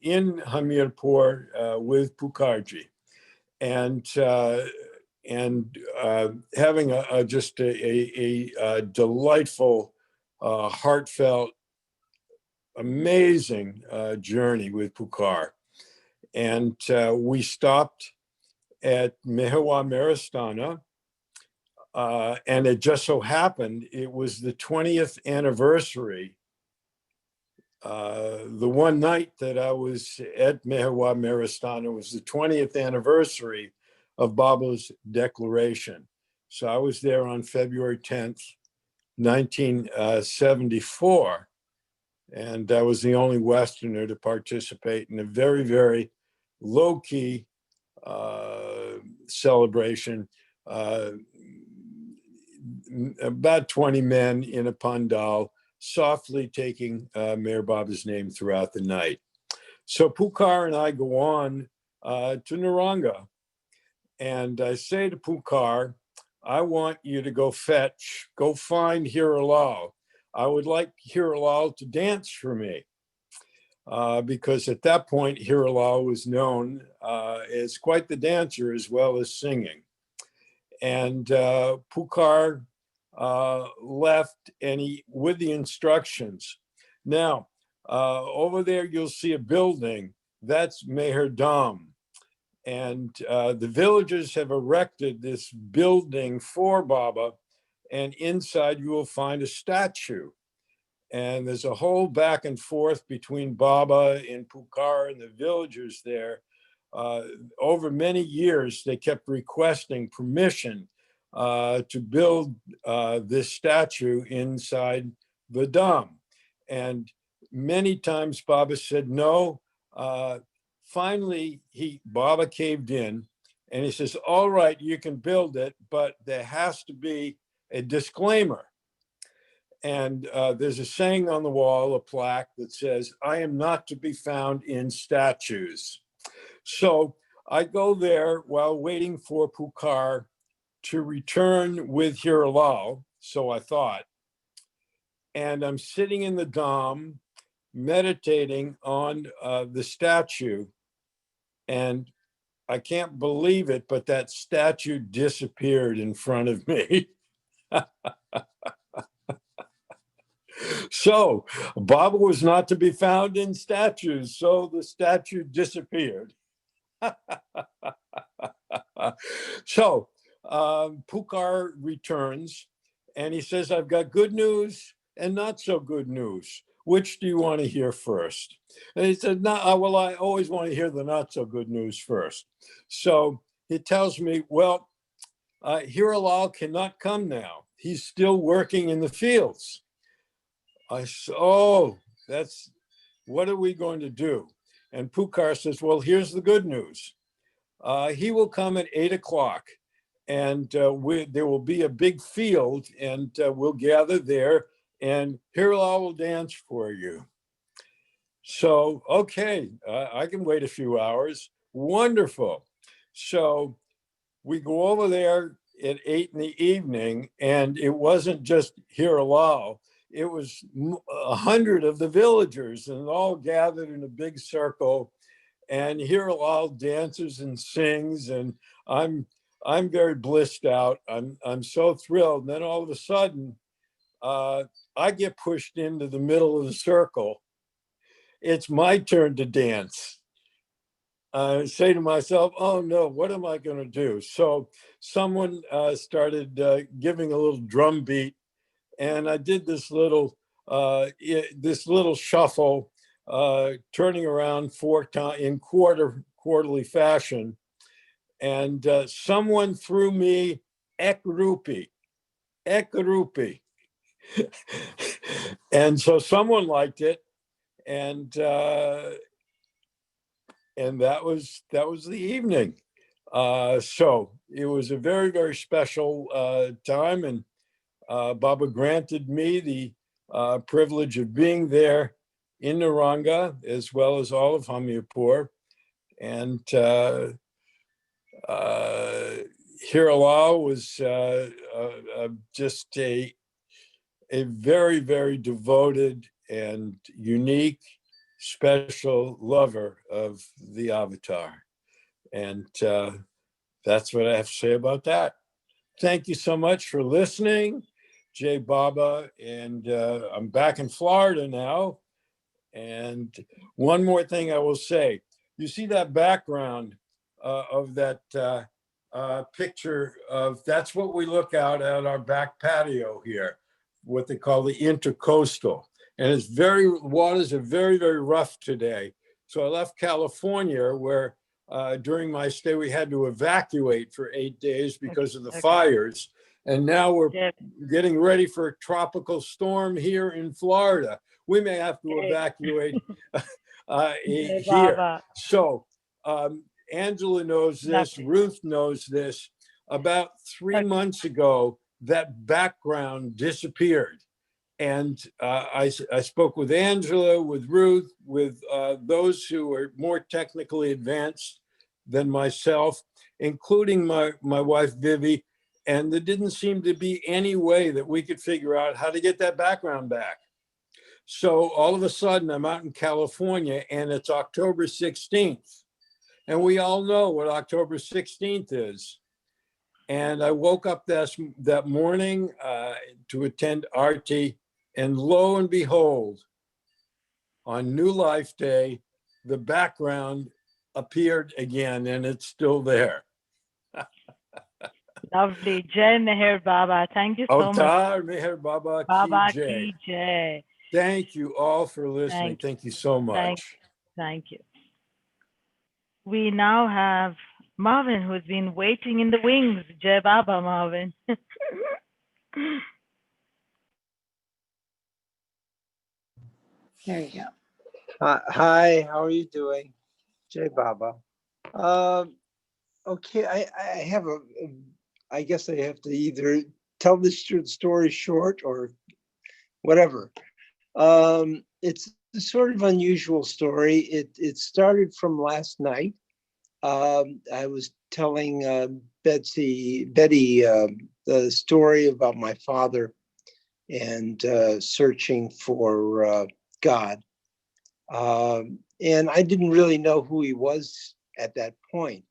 S17: in Hamirpur with Pukarji, and having just a delightful, heartfelt, amazing journey with Pukar. And we stopped at Meherwa Merastana, and it just so happened it was the 20th anniversary. The one night that I was at Meherwa Merastana was the 20th anniversary of Baba's declaration. So I was there on February 10th, 1974. And I was the only Westerner to participate in a very, very low-key celebration. About 20 men in a pandal, softly taking Meher Baba's name throughout the night. So Pukar and I go on to Naranga. And I say to Pukar, I want you to go find Hiralal. I would like Hiralal to dance for me. Because at that point, Hiralal was known as quite the dancer as well as singing. And Pukar left with the instructions. Now, over there, you'll see a building. That's Meher Dham. And the villagers have erected this building for Baba. And inside, you will find a statue. And there's a whole back and forth between Baba and Pukar and the villagers there. Over many years, they kept requesting permission to build this statue inside the Dham. And many times Baba said no. Finally, Baba caved in and he says, all right, you can build it, but there has to be a disclaimer. And there's a saying on the wall, a plaque that says, I am not to be found in statues. So I go there while waiting for Pukar to return with Hiralal, so I thought. And I'm sitting in the Dham, meditating on the statue. And I can't believe it, but that statue disappeared in front of me. So Baba was not to be found in statues, so the statue disappeared. So Pukar returns and he says, I've got good news and not so good news. Which do you want to hear first? And he said, no, well, I always want to hear the not so good news first. So he tells me, well, Hiralal cannot come now. He's still working in the fields. I said, oh, what are we going to do? And Pukar says, well, here's the good news. He will come at 8 o'clock and there will be a big field and we'll gather there and Hiralal will dance for you. So, okay, I can wait a few hours. Wonderful. So we go over there at 8 in the evening and it wasn't just Hiralal. It was 100 of the villagers and all gathered in a big circle. And Hiralal dances and sings, and I'm very blissed out. I'm so thrilled. And then all of a sudden, I get pushed into the middle of the circle. It's my turn to dance. I say to myself, oh no, what am I going to do? So someone started giving a little drum beat, and I did this little shuffle, turning around 4 times in quarterly fashion, and someone threw me ek rupee, and so someone liked it, and that was the evening. So it was a very, very special time, and Baba granted me the privilege of being there in Naranga, as well as all of Hamirpur. And Hiralal was just a very, very devoted and unique, special lover of the avatar. And that's what I have to say about that. Thank you so much for listening, Jai Baba. And I'm back in Florida now. And one more thing I will say, you see that background of that picture of, that's what we look out at our back patio here, what they call the intercoastal. And waters are very, very rough today. So I left California where during my stay, we had to evacuate for 8 days because of the fires. And now we're getting ready for a tropical storm here in Florida. We may have to evacuate here. So Angela knows this, Ruth knows this. About 3 months ago, that background disappeared. And I spoke with Angela, with Ruth, with those who are more technically advanced than myself, including my wife, Vivi. And there didn't seem to be any way that we could figure out how to get that background back. So all of a sudden, I'm out in California and it's October 16th. And we all know what October 16th is. And I woke up that morning to attend Arti. And lo and behold, on New Life Day, the background appeared again, and it's still there.
S3: Lovely. Jai Meher Baba. Thank you so much.
S17: Avtar Meher Baba
S3: Baba
S17: ki jai.
S3: ki jai.
S17: Thank you all for listening. Thank you so much.
S3: Thank you. We now have Marvin, who's been waiting in the wings. Jai Baba, Marvin.
S18: There you go. Hi, how are you doing? Jai Baba. Okay, I have I guess I have to either tell this story short or whatever. It's a sort of unusual story. It started from last night. I was telling Betty the story about my father and searching for God. And I didn't really know who he was at that point,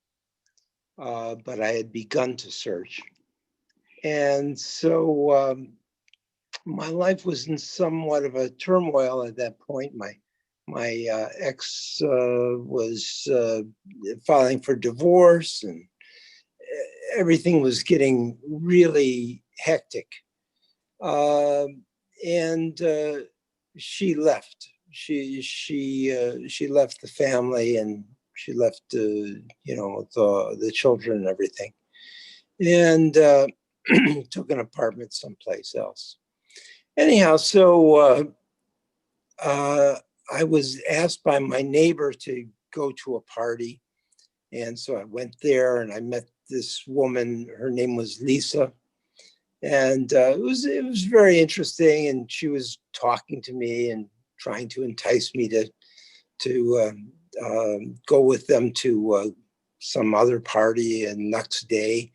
S18: but I had begun to search. And so my life was in somewhat of a turmoil at that point. My ex was filing for divorce, and everything was getting really hectic. And she left. She left the family, and she left the children and everything, and took an apartment someplace else. Anyhow, so I was asked by my neighbor to go to a party, and so I went there, and I met this woman. Her name was Lisa. And it was very interesting, and she was talking to me and trying to entice me to go with them to some other party the next day.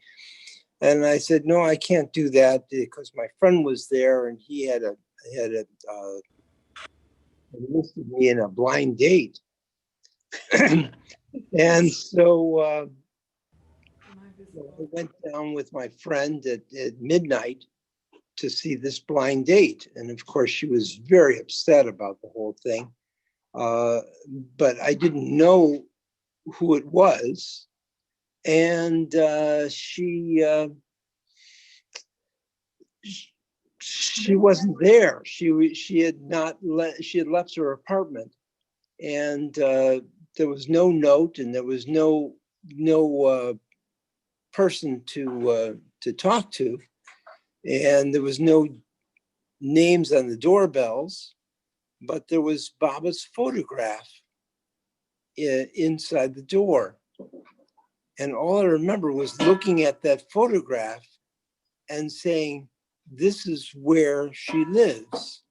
S18: And I said, no, I can't do that because my friend was there, and he had enlisted me in a blind date. And so I went down with my friend at midnight to see this blind date. And of course, she was very upset about the whole thing. But I didn't know who it was. And she wasn't there. She had left her apartment, and there was no note, and there was no person to talk to, and there was no names on the doorbells, but there was Baba's photograph inside the door. And all I remember was looking at that photograph and saying, this is where she lives.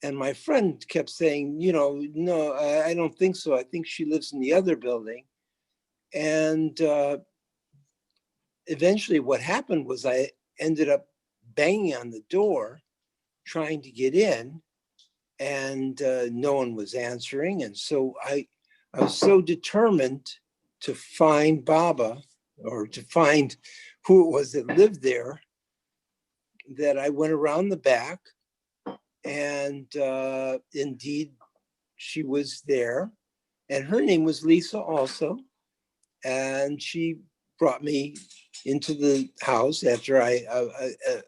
S18: And my friend kept saying, no, I don't think so. I think she lives in the other building. And eventually what happened was I ended up banging on the door, trying to get in, and no one was answering. And so I was so determined to find Baba, or to find who it was that lived there, that I went around the back, and indeed she was there, and her name was Lisa also. And she brought me into the house after I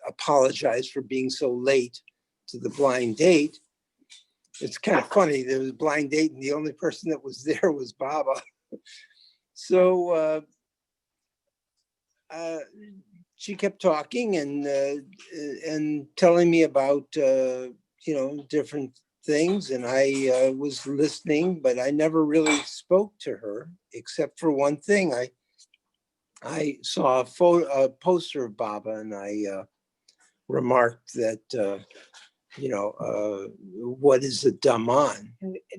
S18: apologized for being so late to the blind date. It's kind of funny, there was a blind date and the only person that was there was Baba. So she kept talking and telling me about different things, and I was listening, but I never really spoke to her except for one thing. I saw a poster of Baba, and I remarked that what is the Daman?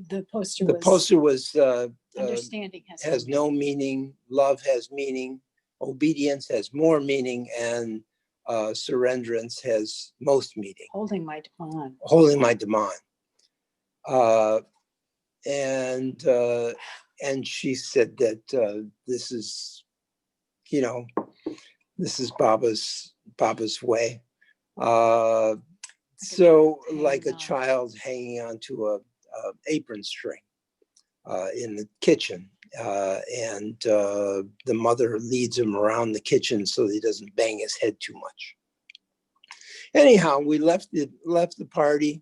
S7: The poster
S18: The poster was
S7: understanding
S18: has no meaning, love has meaning, obedience has more meaning, and surrenderance has most meaning.
S7: Holding my Daman.
S18: Holding my Daman. And she said that this is Baba's way. So like a child hanging onto a apron string in the kitchen, and the mother leads him around the kitchen so he doesn't bang his head too much. Anyhow, we left the party,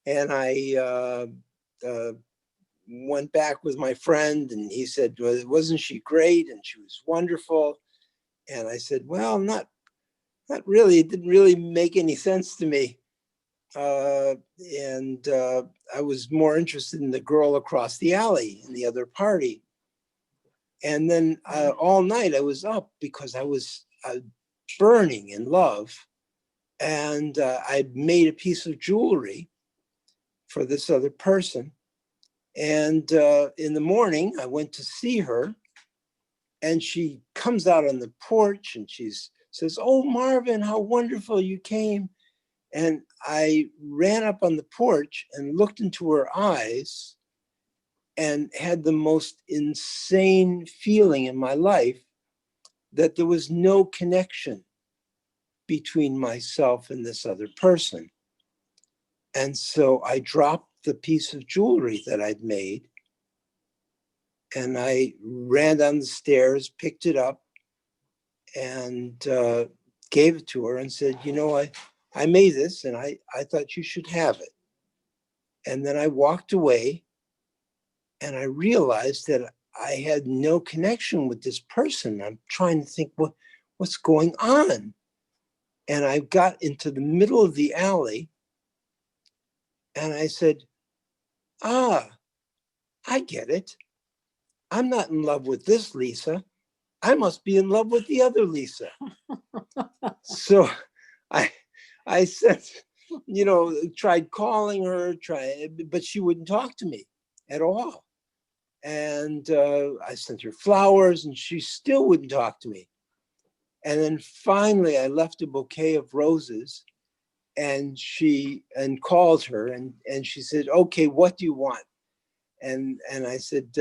S18: and I went back with my friend, and he said, well, wasn't she great? And she was wonderful. And I said, well, not really. It didn't really make any sense to me. And I was more interested in the girl across the alley in the other party. And then all night I was up because I was burning in love. And I made a piece of jewelry for this other person. And in the morning, I went to see her, And she comes out on the porch and she says, "Oh, Marvin, how wonderful you came." And I ran up on the porch and looked into her eyes and had the most insane feeling in my life that there was no connection between myself and this other person. And so I dropped the piece of jewelry that I'd made and I ran down the stairs, picked it up, and gave it to her and said, "You know, I made this and I thought you should have it." And then I walked away and I realized that I had no connection with this person. I'm trying to think what's going on. And I got into the middle of the alley and I said, "Ah, I get it. I'm not in love with this Lisa. I must be in love with the other Lisa." So I said, tried calling her, but she wouldn't talk to me at all. And I sent her flowers and she still wouldn't talk to me. And then finally I left a bouquet of roses and called her and she said, "Okay, what do you want?" And I said,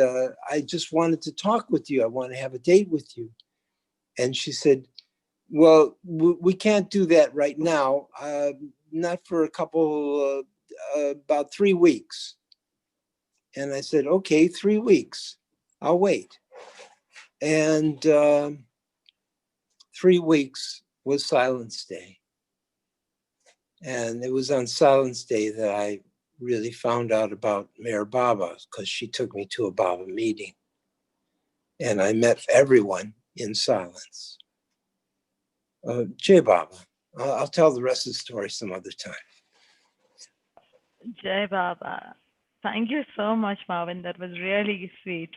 S18: "I just wanted to talk with you. I want to have a date with you." And she said, "Well, we can't do that right now. Not for about 3 weeks." And I said, "Okay, 3 weeks. I'll wait." And 3 weeks was Silence Day. And it was on Silence Day that I really found out about Mayor Baba, because she took me to a Baba meeting. And I met everyone in silence. Jai Baba. I'll tell the rest of the story some other time.
S3: Jai Baba. Thank you so much, Marvin. That was really sweet.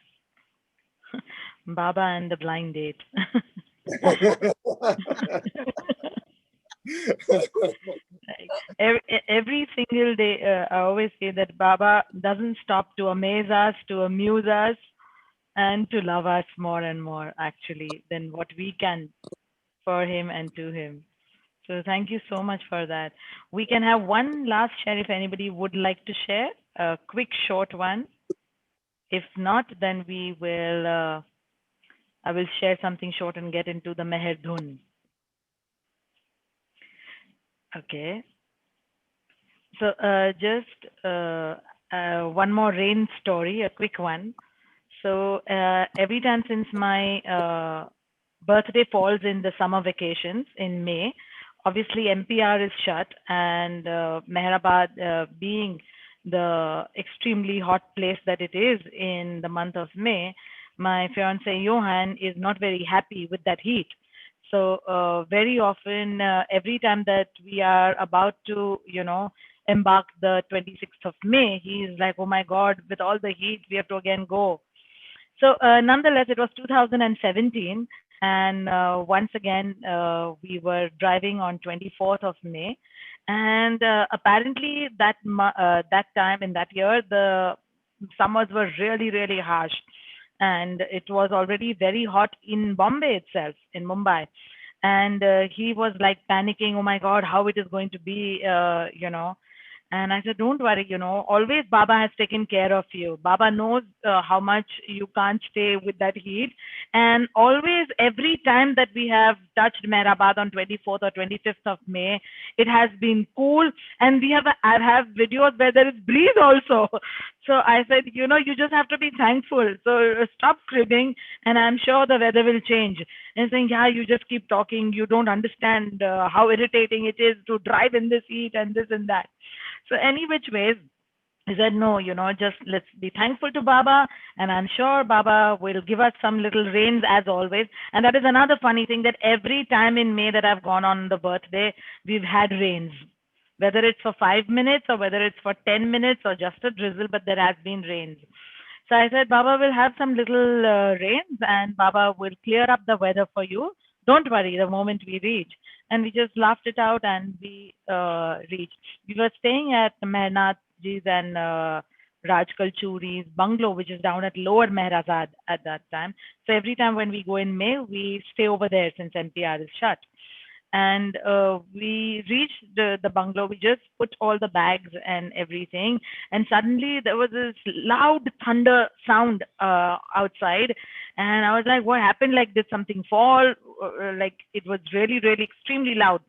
S3: Baba and the blind date. Every single day, I always say that Baba doesn't stop to amaze us, to amuse us, and to love us more and more, actually, than what we can for him and to him. So thank you so much for that. We can have one last share if anybody would like to share, a quick, short one. If not, then we will. I will share something short and get into the Meher Dhun. Okay. So just one more rain story, a quick one. So every time since my birthday falls in the summer vacations in May, obviously MPR is shut, and Meherabad being the extremely hot place that it is in the month of May, my fiance Johan is not very happy with that heat. So very often, every time that we are about to, embark the 26th of May, he's like, "Oh my God, with all the heat, we have to again go." So nonetheless, it was 2017, and once again, we were driving on 24th of May, and apparently that time in that year, the summers were really, really harsh, and it was already very hot in Bombay itself, in Mumbai. And he was like panicking, "Oh my God, how it is going to be, And I said, "Don't worry, always Baba has taken care of you. Baba knows how much you can't stay with that heat. And always, every time that we have touched Meherabad on 24th or 25th of May, it has been cool. And I have videos where there is breeze also." So I said, "You just have to be thankful. So stop cribbing, and I'm sure the weather will change." And saying, "Yeah, you just keep talking. You don't understand how irritating it is to drive in this heat and this and that." So any which ways, he said, "No, just let's be thankful to Baba, and I'm sure Baba will give us some little rains as always." And that is another funny thing, that every time in May that I've gone on the birthday, we've had rains, whether it's for 5 minutes or whether it's for 10 minutes or just a drizzle, but there has been rains. So I said, "Baba will have some little rains, and Baba will clear up the weather for you. Don't worry the moment we reach." And we just laughed it out, and we reached. We were staying at Mehernath Ji's and Raj Kalchuri's bungalow, which is down at Lower Mehrazad at that time. So every time when we go in May, we stay over there since MPR is shut. And we reached the bungalow. We just put all the bags and everything, and suddenly there was this loud thunder sound outside, and I was like, what happened? Like, did something fall? Like, it was really, really extremely loud.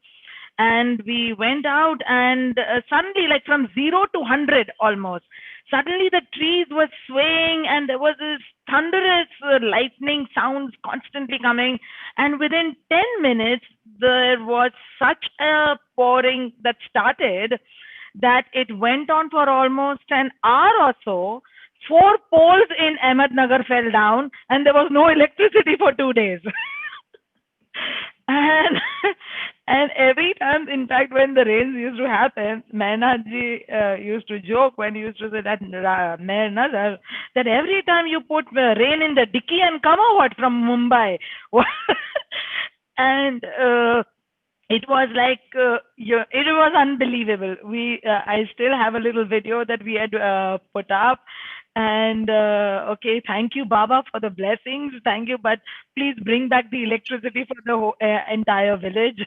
S3: And we went out, and suddenly, like from 0 to 100 almost, suddenly the trees were swaying, and there was this thunderous lightning sounds constantly coming. And within 10 minutes, there was such a pouring that started that it went on for almost an hour or so. 4 poles in Ahmednagar fell down, and there was no electricity for 2 days. And and every time, in fact, when the rains used to happen, Mehnadji used to joke when he used to say that Mayor Nazar, that every time you put rain in the dicky and come out from Mumbai. And it was like it was unbelievable. I still have a little video that we had put up. And okay, thank you, Baba, for the blessings. Thank you, but please bring back the electricity for the whole, entire village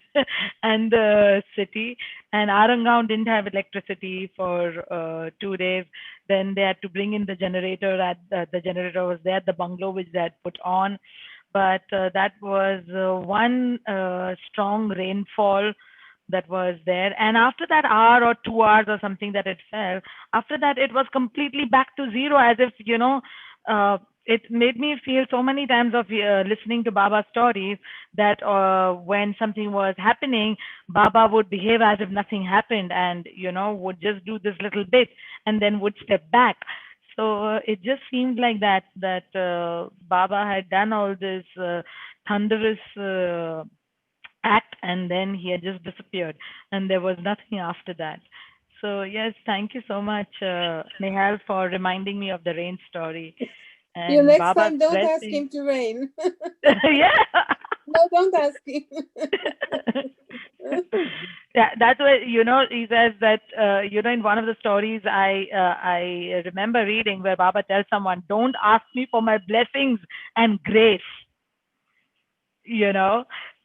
S3: and the city. And Arangaon didn't have electricity for 2 days. Then they had to bring in the generator. The generator was there at the bungalow, which they had put on. But that was one strong rainfall that was there. And after that hour or 2 hours or something that it fell, after that it was completely back to zero, as if, it made me feel so many times of listening to Baba's stories that when something was happening, Baba would behave as if nothing happened and, would just do this little bit and then would step back. So it just seemed like that Baba had done all this thunderous act, and then he had just disappeared, and there was nothing after that. So yes, thank you so much, Nehal, for reminding me of the rain story. And
S13: You next
S3: Baba's
S13: time don't ask
S3: blessing.
S13: him to rain.
S3: Yeah.
S13: No, don't ask him.
S3: Yeah, that's why, he says that, in one of the stories I remember reading where Baba tells someone, don't ask me for my blessings and grace,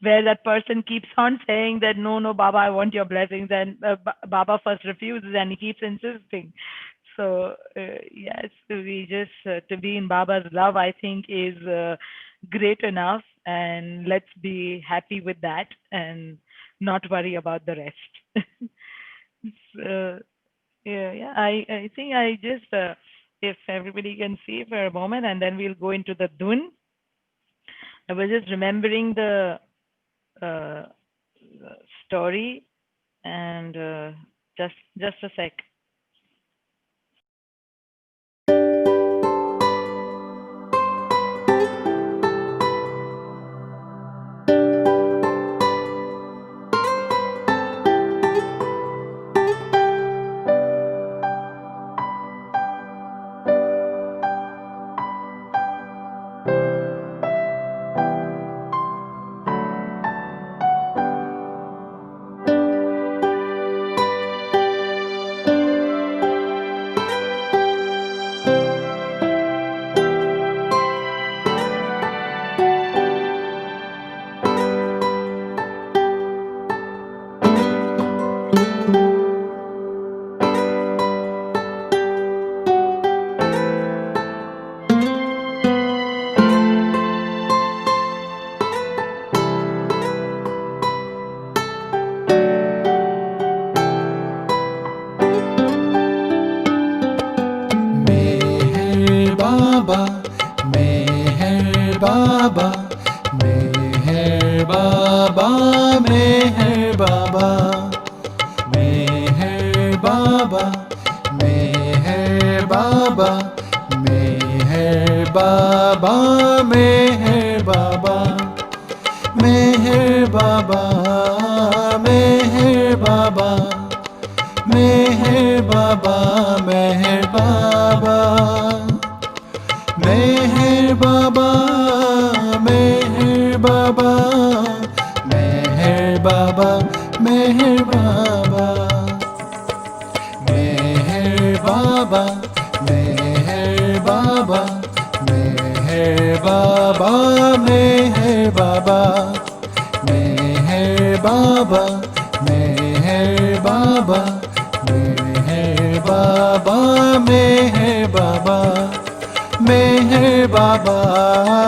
S3: where that person keeps on saying that, no, Baba, I want your blessings. And Baba first refuses and he keeps insisting. So, yes, we just, to be in Baba's love, I think is great enough. And let's be happy with that and not worry about the rest. So, yeah, I think I just, if everybody can see for a moment, and then we'll go into the Dun. I was just remembering the story, and just a sec.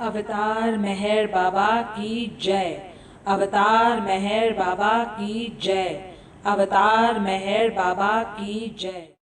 S19: अवतार मेहर बाबा की जय। अवतार मेहर बाबा की जय। अवतार मेहर बाबा की जय।